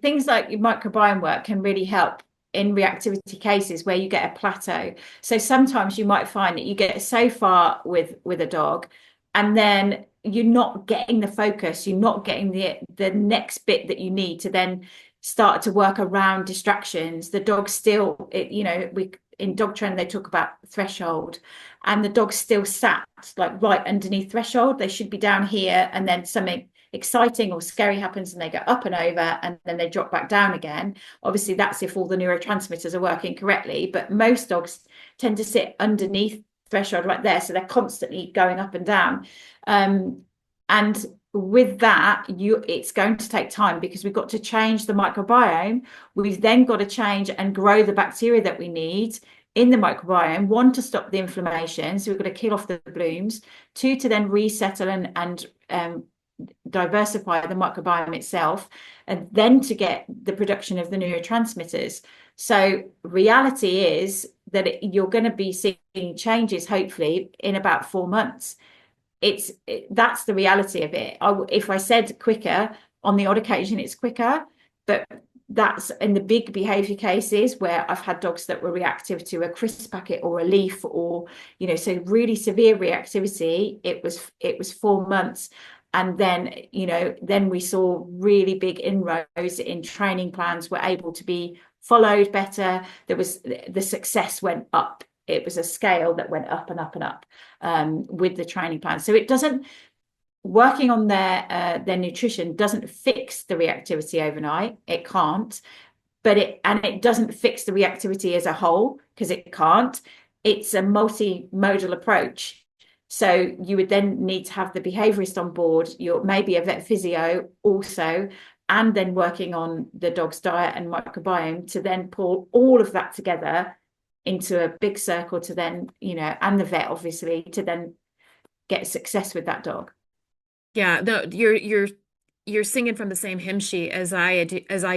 things like your microbiome work can really help in reactivity cases where you get a plateau. So sometimes you might find that you get so far with a dog, and then you're not getting the focus, you're not getting the next bit that you need to then start to work around distractions. The dog still, we in dog training they talk about threshold, and the dog's still sat like right underneath threshold. They should be down here, and then something exciting or scary happens and they go up and over, and then they drop back down again. Obviously that's if all the neurotransmitters are working correctly, but most dogs tend to sit underneath threshold right there, so they're constantly going up and down. And with that, it's going to take time, because we've got to change the microbiome. We've then got to change and grow the bacteria that we need in the microbiome. One, to stop the inflammation, so we've got to kill off the blooms. Two, to then resettle and diversify the microbiome itself, and then to get the production of the neurotransmitters. So reality is that you're going to be seeing changes hopefully in about 4 months. That's the reality of it. If I said quicker, on the odd occasion it's quicker, but that's in the big behavior cases where I've had dogs that were reactive to a crisp packet or a leaf, or, you know, so really severe reactivity. It was 4 months. And then, you know, then we saw really big inroads in training plans were able to be followed better. The success went up. It was a scale that went up and up and up with the training plan. So it doesn't, working on their nutrition doesn't fix the reactivity overnight. It can't, but it doesn't fix the reactivity as a whole, because it can't. It's a multimodal approach. So you would then need to have the behaviourist on board, maybe a vet physio also, and then working on the dog's diet and microbiome to then pull all of that together into a big circle to then, you know, and the vet obviously to then get success with that dog. Yeah, no, you're singing from the same hymn sheet as I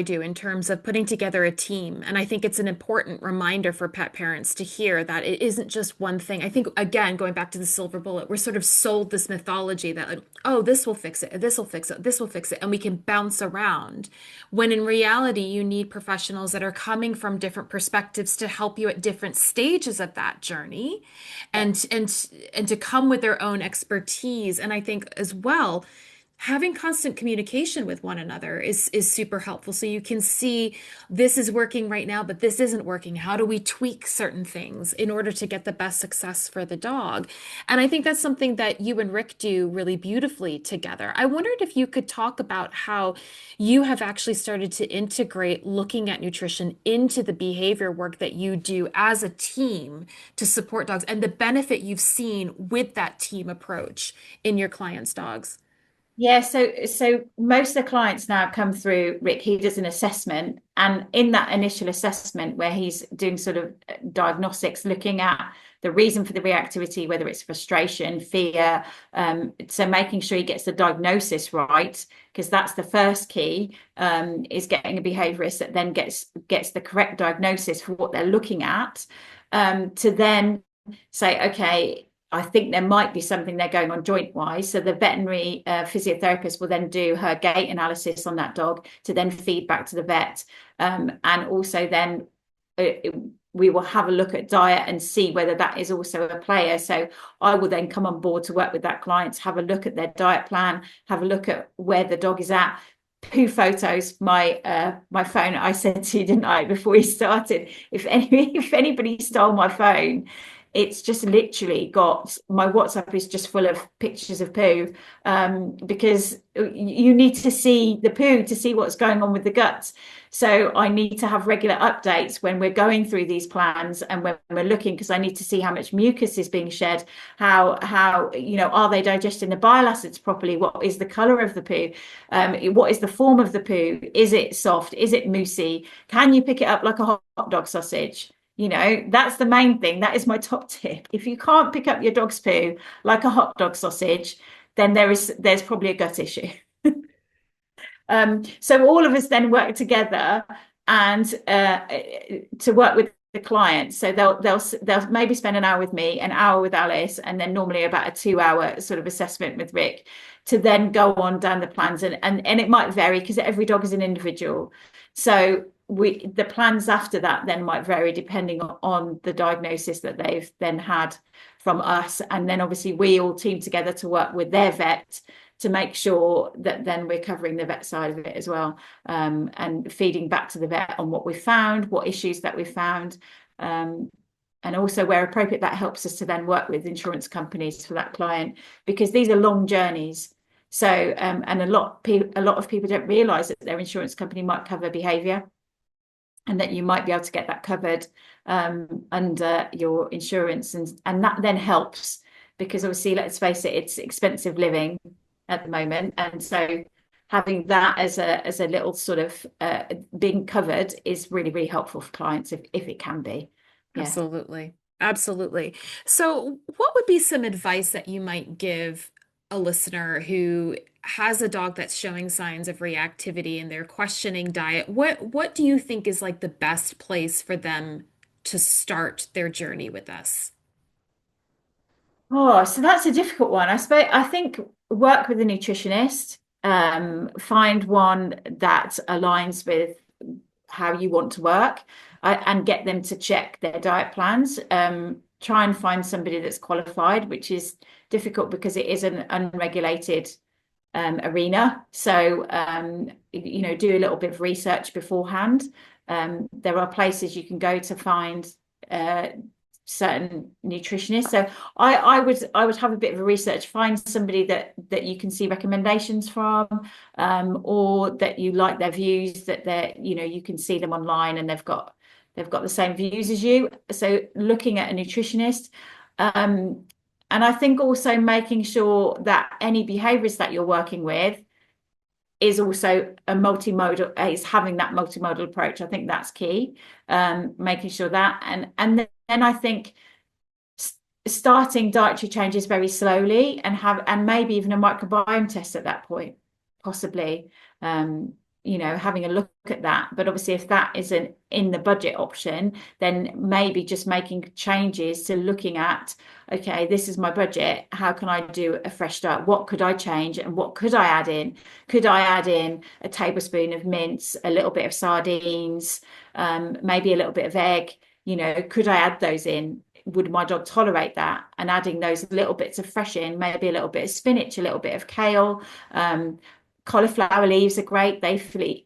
do in terms of putting together a team. And I think it's an important reminder for pet parents to hear that it isn't just one thing. I think, again, going back to the silver bullet, we're sort of sold this mythology that, like, oh, this will fix it, this will fix it, this will fix it, and we can bounce around. When in reality, you need professionals that are coming from different perspectives to help you at different stages of that journey, Yeah. and to come with their own expertise. And I think as well, having constant communication with one another is super helpful. So you can see this is working right now, but this isn't working. How do we tweak certain things in order to get the best success for the dog? And I think that's something that you and Rick do really beautifully together. I wondered if you could talk about how you have actually started to integrate looking at nutrition into the behavior work that you do as a team to support dogs, and the benefit you've seen with that team approach in your clients' dogs. Yeah, so most of the clients now come through Rick. He does an assessment, and in that initial assessment, where he's doing sort of diagnostics, looking at the reason for the reactivity, whether it's frustration, fear, so making sure he gets the diagnosis right, because that's the first key, is getting a behaviourist that then gets the correct diagnosis for what they're looking at, to then say, okay, I think there might be something they're going on joint wise. So the veterinary physiotherapist will then do her gait analysis on that dog to then feed back to the vet. And also then we will have a look at diet and see whether that is also a player. So I will then come on board to work with that client, to have a look at their diet plan, have a look at where the dog is at. Poo photos, my phone, I said to you, didn't I, before we started, if anybody stole my phone, it's just literally got, my WhatsApp is just full of pictures of poo, because you need to see the poo to see what's going on with the guts. So I need to have regular updates when we're going through these plans and when we're looking, because I need to see how much mucus is being shed, how you know, are they digesting the bile acids properly? What is the color of the poo? What is the form of the poo? Is it soft? Is it moussey? Can you pick it up like a hot dog sausage? You know, that's the main thing. That is my top tip. If you can't pick up your dog's poo like a hot dog sausage, then there's probably a gut issue. So all of us then work together and to work with the client. So they'll maybe spend an hour with me, an hour with Alice, and then normally about a 2 hour sort of assessment with Rick, to then go on down the plans. And it might vary because every dog is an individual. So the plans after that then might vary depending on the diagnosis that they've then had from us. And then obviously we all team together to work with their vet to make sure that then we're covering the vet side of it as well, and feeding back to the vet on what we found, what issues that we found, and also where appropriate, that helps us to then work with insurance companies for that client, because these are long journeys. So and a lot of people don't realize that their insurance company might cover behavior, and that you might be able to get that covered under your insurance, and that then helps, because obviously, let's face it, it's expensive living at the moment, and so having that as a little sort of being covered is really, really helpful for clients if it can be. Yeah. Absolutely. Absolutely. So, what would be some advice that you might give a listener who has a dog that's showing signs of reactivity and they're questioning diet? What do you think is like the best place for them to start their journey with this? Oh, so that's a difficult one. I think work with a nutritionist, find one that aligns with how you want to work, and get them to check their diet plans. Try and find somebody that's qualified, which is difficult because it is an unregulated arena. So, do a little bit of research beforehand. There are places you can go to find certain nutritionists. So I would have a bit of a research, find somebody that you can see recommendations from, or that you like their views, that you can see them online and they've got the same views as you. So looking at a nutritionist. And I think also making sure that any behaviors that you're working with is also a multimodal, is having that multimodal approach. I think that's key. Making sure that, and then I think starting dietary changes very slowly, and maybe even a microbiome test at that point, possibly. Having a look at that. But obviously, if that isn't in the budget option, then maybe just making changes to looking at, okay, this is my budget. How can I do a fresh start? What could I change and what could I add in? Could I add in a tablespoon of mince, a little bit of sardines, maybe a little bit of egg? Could I add those in? Would my dog tolerate that? And adding those little bits of fresh in, maybe a little bit of spinach, a little bit of kale. Cauliflower leaves are great. They feed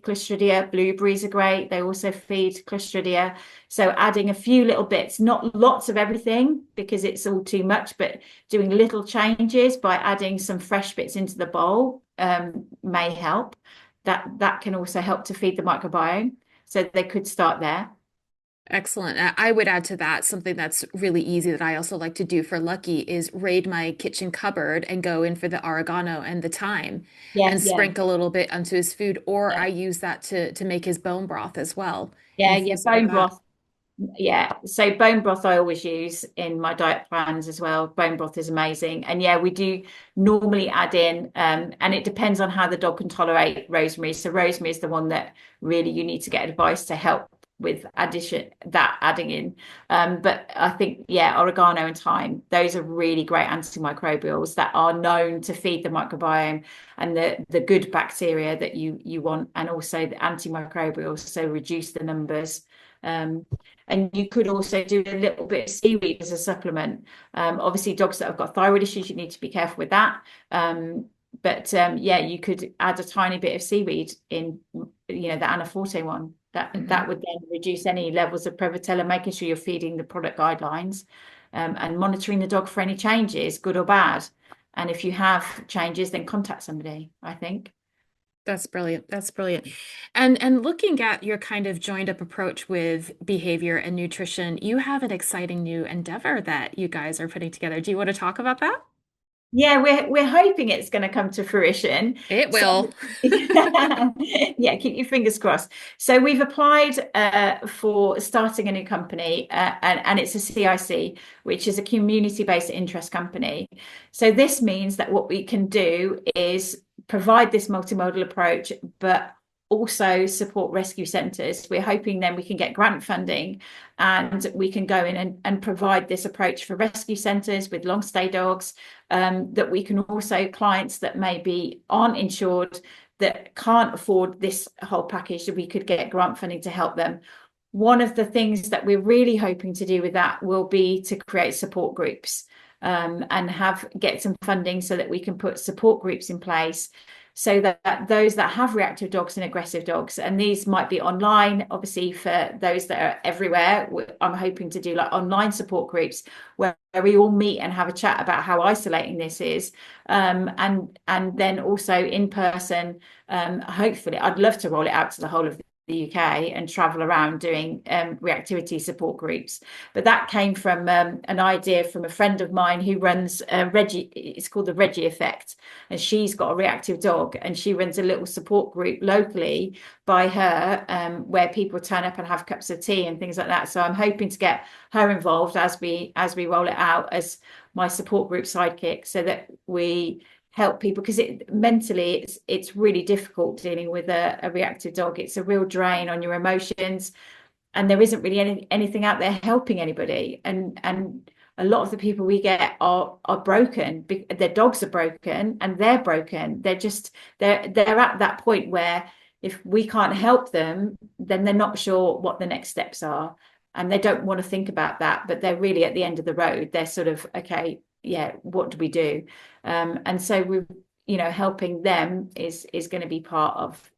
Clostridia. Blueberries are great. They also feed Clostridia. So adding a few little bits, not lots of everything because it's all too much, but doing little changes by adding some fresh bits into the bowl may help. That can also help to feed the microbiome. So they could start there. Excellent. I would add to that something that's really easy that I also like to do for Lucky is raid my kitchen cupboard and go in for the oregano and the thyme Yeah, and yeah, sprinkle a little bit onto his food, or yeah, I use that to make his bone broth as well. yeah. Infuse it with Bone that. broth. Yeah, so bone broth I always use in my diet plans as well. Bone broth is amazing. And yeah, we do normally add in, and it depends on how the dog can tolerate rosemary. So rosemary is the one that really you need to get advice to help with adding in. But I think, yeah, oregano and thyme, those are really great antimicrobials that are known to feed the microbiome and the good bacteria that you want, and also the antimicrobials, so reduce the numbers. And you could also do a little bit of seaweed as a supplement. Obviously, dogs that have got thyroid issues, you need to be careful with that. But yeah, you could add a tiny bit of seaweed in, the Anaforte one. That would then reduce any levels of Prevotella, making sure you're feeding the product guidelines, and monitoring the dog for any changes, good or bad. And if you have changes, then contact somebody, I think. That's brilliant. That's brilliant. And looking at your kind of joined up approach with behavior and nutrition, you have an exciting new endeavor that you guys are putting together. Do you want to talk about that? Yeah, we're hoping it's going to come to fruition. It So will. yeah, keep your fingers crossed. So we've applied for starting a new company, and it's a CIC, which is a community-based interest company. So this means that what we can do is provide this multimodal approach, but also support rescue centres. We're hoping then we can get grant funding and we can go in and provide this approach for rescue centres with long stay dogs, that we can also, clients that maybe aren't insured, that can't afford this whole package, that we could get grant funding to help them. One of the things that we're really hoping to do with that will be to create support groups, and get some funding so that we can put support groups in place, so that those that have reactive dogs and aggressive dogs, and these might be online, obviously for those that are everywhere, I'm hoping to do like online support groups where we all meet and have a chat about how isolating this is, and then also in person. Hopefully, I'd love to roll it out to the whole of the UK and travel around doing reactivity support groups. But that came from an idea from a friend of mine who runs Reggie. It's called the Reggie Effect, and she's got a reactive dog, and she runs a little support group locally by her, where people turn up and have cups of tea and things like that. So I'm hoping to get her involved as we roll it out as my support group sidekick, so that we help people, because mentally it's really difficult dealing with a reactive dog. It's a real drain on your emotions, and there isn't really anything out there helping anybody, and a lot of the people we get are broken. Their dogs are broken and they're broken. They're at that point where if we can't help them, then they're not sure what the next steps are, and they don't want to think about that, but they're really at the end of the road. They're sort of, okay, yeah, what do we do? And so we, helping them is going to be part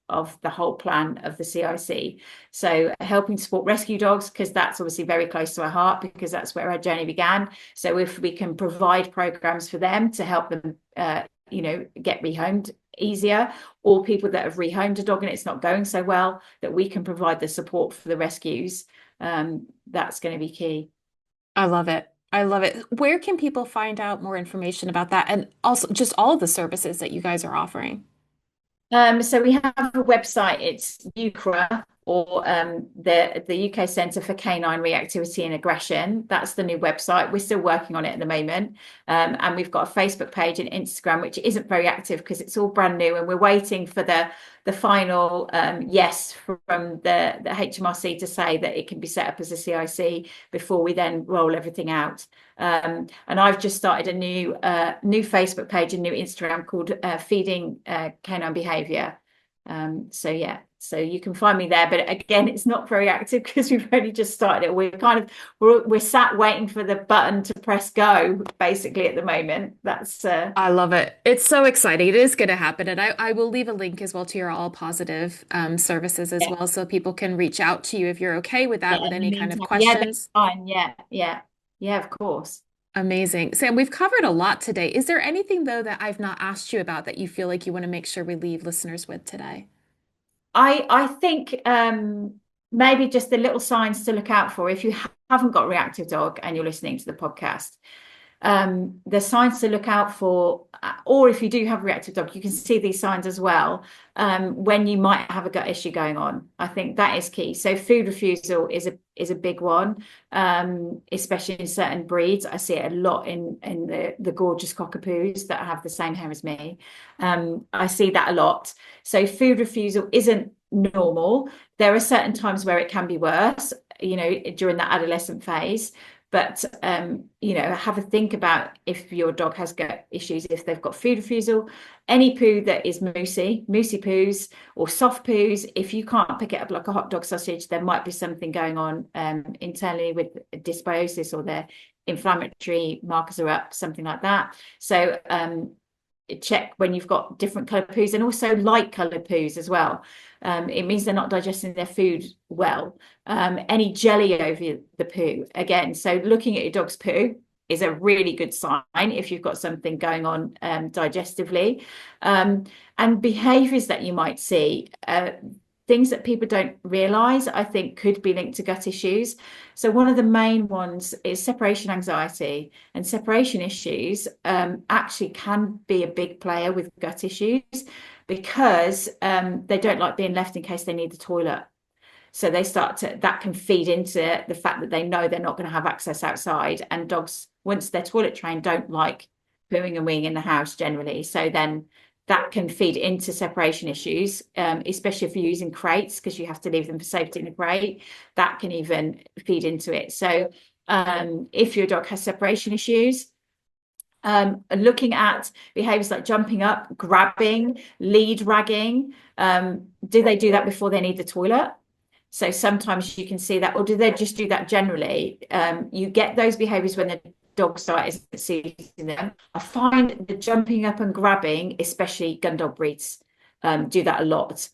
of the whole plan of the CIC. So helping support rescue dogs, because that's obviously very close to our heart, because that's where our journey began. So if we can provide programs for them to help them, get rehomed easier, or people that have rehomed a dog and it's not going so well, that we can provide the support for the rescues, that's going to be key. I love it. I love it. Where can people find out more information about that? And also just all of the services that you guys are offering? So we have a website. It's UCRA, or the UK Centre for Canine Reactivity and Aggression. That's the new website. We're still working on it at the moment. And we've got a Facebook page and Instagram, which isn't very active because it's all brand new, and we're waiting for the final yes from the HMRC to say that it can be set up as a CIC before we then roll everything out. And I've just started a new Facebook page and new Instagram called Feeding Canine Behaviour. So yeah, so you can find me there, but again, it's not very active because we've only just started it. We're sat waiting for the button to press go, basically, at the moment. That's I love it. It's so exciting. It is going to happen. And I will leave a link as well to your all positive services as yeah, well, so people can reach out to you if you're okay with that, yeah. with In the any kind of meantime, yeah, that's questions. fine. Yeah, yeah, yeah, of course. Amazing. Sam, we've covered a lot today. Is there anything, though, that I've not asked you about that you feel like you want to make sure we leave listeners with today? I think maybe just the little signs to look out for if you haven't got a reactive dog and you're listening to the podcast. The signs to look out for, or if you do have a reactive dog, you can see these signs as well, when you might have a gut issue going on. I think that is key. So food refusal is a big one, especially in certain breeds. I see it a lot in the gorgeous cockapoos that have the same hair as me. I see that a lot. So food refusal isn't normal. There are certain times where it can be worse, during that adolescent phase. But have a think about if your dog has gut issues, if they've got food refusal, any poo that is moosey poos or soft poos. If you can't pick it up like a hot dog sausage, there might be something going on internally with dysbiosis, or their inflammatory markers are up, something like that. So check when you've got different colour poos, and also light coloured poos as well. It means they're not digesting their food well. Any jelly over the poo, again. So looking at your dog's poo is a really good sign if you've got something going on digestively. And behaviours that you might see, things that people don't realise, I think, could be linked to gut issues. So one of the main ones is separation anxiety, and separation issues actually can be a big player with gut issues, because they don't like being left in case they need the toilet. So that can feed into the fact that they know they're not going to have access outside. And dogs, once they're toilet trained, don't like pooing and weeing in the house generally. So then that can feed into separation issues, especially if you're using crates, because you have to leave them for safety in a crate. That can even feed into it. So if your dog has separation issues, looking at behaviors like jumping up, grabbing, lead ragging. Do they do that before they need the toilet? So sometimes you can see that, or do they just do that generally? You get those behaviors when the dog start isn't seizing them. I find the jumping up and grabbing, especially gun dog breeds, do that a lot.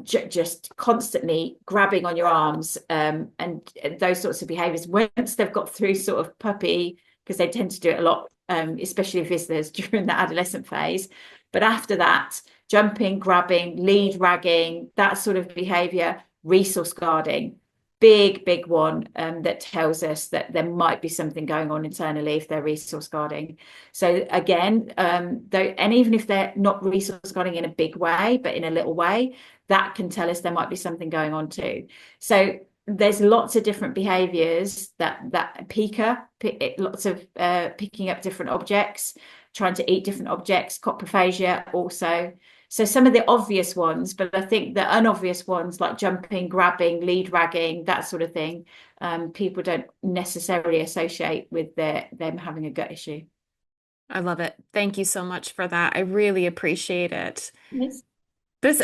Just constantly grabbing on your arms, and those sorts of behaviors. Once they've got through sort of puppy, because they tend to do it a lot, especially visitors during the adolescent phase. But after that, jumping, grabbing, lead ragging, that sort of behavior, resource guarding, big one, that tells us that there might be something going on internally if they're resource guarding. So again, and even if they're not resource guarding in a big way, but in a little way, that can tell us there might be something going on too. So there's lots of different behaviors that lots of picking up different objects, trying to eat different objects, coprophagia also. So some of the obvious ones, but I think the unobvious ones like jumping, grabbing, lead ragging, that sort of thing, people don't necessarily associate with them having a gut issue. I love it. Thank you so much for that. I really appreciate it. Yes.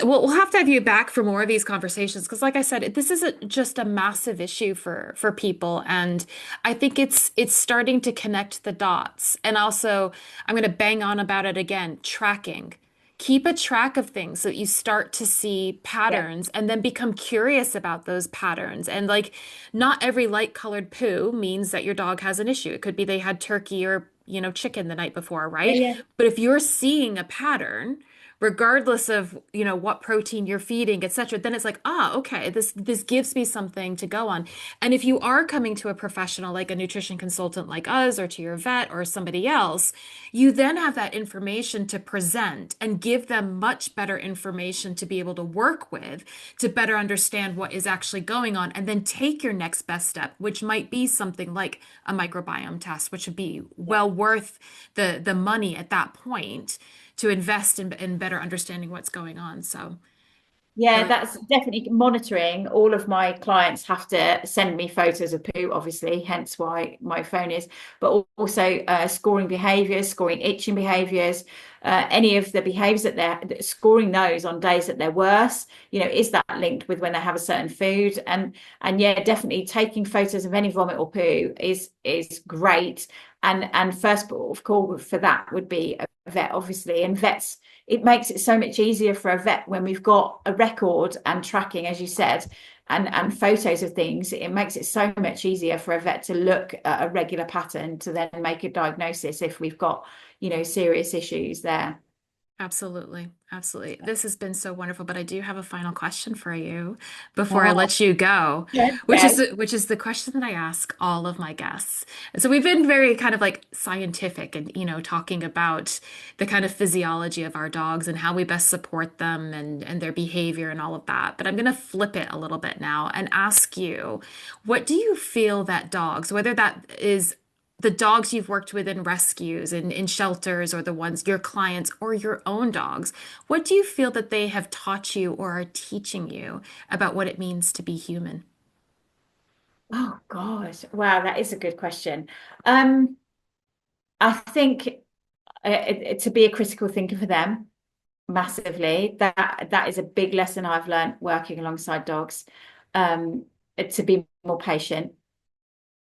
We'll have to have you back for more of these conversations because, like I said, this is just a massive issue for people, and I think it's starting to connect the dots. And also, I'm going to bang on about it again, tracking. Keep a track of things so that you start to see Yeah. patterns and then become curious about those patterns. And like, not every light colored poo means that your dog has an issue. It could be they had turkey or, chicken the night before, Yeah, right? yeah. But if you're seeing a pattern, regardless of, what protein you're feeding, etc., then it's like, okay, this gives me something to go on. And if you are coming to a professional like a nutrition consultant like us or to your vet or somebody else, you then have that information to present and give them much better information to be able to work with to better understand what is actually going on and then take your next best step, which might be something like a microbiome test, which would be well worth the money at that point to invest in better understanding what's going on. So I Yeah, would, that's definitely monitoring. All of my clients have to send me photos of poo, obviously, hence why my phone is, but also scoring behaviors, scoring itching behaviors, any of the behaviors scoring those on days that they're worse. Is that linked with when they have a certain food? And yeah, definitely taking photos of any vomit or poo is great. And first of call for that would be a vet, obviously, and vets. It makes it so much easier for a vet when we've got a record and tracking, as you said, and photos of things. It makes it so much easier for a vet to look at a regular pattern to then make a diagnosis if we've got, serious issues there. absolutely, absolutely. This has been so wonderful, but I do have a final question for you before I Ah, let you go, okay. which is the question that I ask all of my guests. And so we've been very kind of like scientific and, talking about the kind of physiology of our dogs and how we best support them and their behavior and all of that. But I'm going to flip it a little bit now and ask you, what do you feel that dogs, whether that is the dogs you've worked with in rescues and in shelters or the ones your clients or your own dogs, what do you feel that they have taught you or are teaching you about what it means to be human? Oh God. Wow, that is a good question. Um, I think to be a critical thinker for them massively. That is a big lesson I've learned working alongside dogs. Um, to be more patient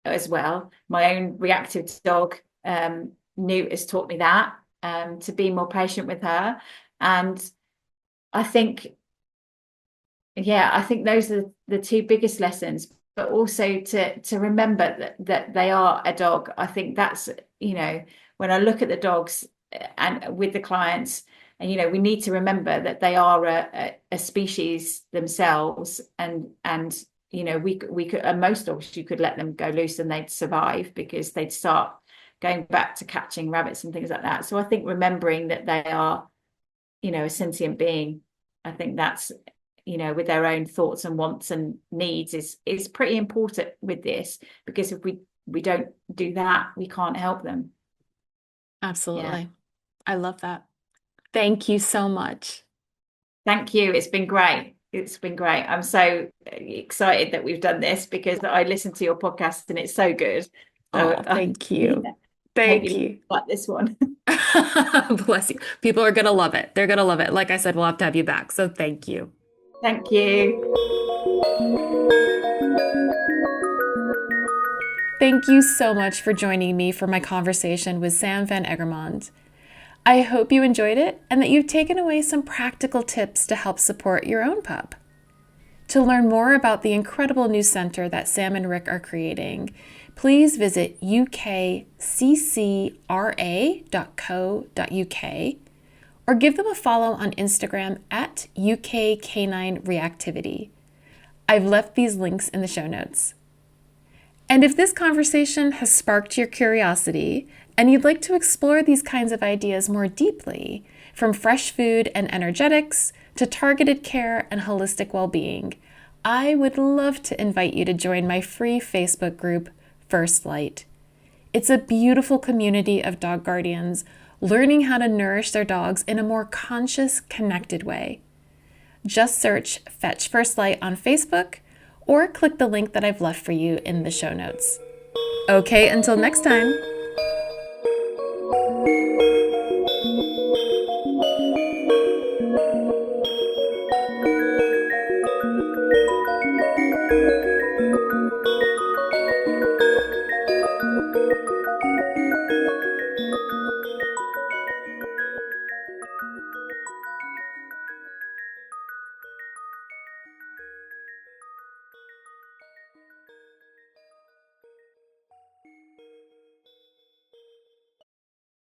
as well. My own reactive dog, Newt, has taught me that, to be more patient with her. And I think, yeah, I think those are the two biggest lessons, but also to remember that they are a dog. I think that's, when I look at the dogs and with the clients, and we need to remember that they are a species themselves, and we could, and most dogs, you could let them go loose and they'd survive because they'd start going back to catching rabbits and things like that. So I think remembering that they are, a sentient being, I think that's, with their own thoughts and wants and needs is pretty important with this, because if we don't do that, we can't help them. Yeah. Absolutely. I love that. Thank you so much. Thank you. It's been great. It's been great. I'm so excited that we've done this because I listened to your podcast and it's so good. So Oh, thank yeah, you. hope Thank you you. like this one. Bless you. People are going to love it. They're going to love it. Like I said, we'll have to have you back. So thank you. Thank you. Thank you so much for joining me for my conversation with Sam van Eggermond. I hope you enjoyed it and that you've taken away some practical tips to help support your own pup. To learn more about the incredible new center that Sam and Rick are creating, please visit ukccra.co.uk or give them a follow on Instagram at UK Canine Reactivity. I've left these links in the show notes. And if this conversation has sparked your curiosity and you'd like to explore these kinds of ideas more deeply, from fresh food and energetics to targeted care and holistic well-being, I would love to invite you to join my free Facebook group, First Light. It's a beautiful community of dog guardians learning how to nourish their dogs in a more conscious, connected way. Just search Fetch First Light on Facebook or click the link that I've left for you in the show notes. Okay, until next time.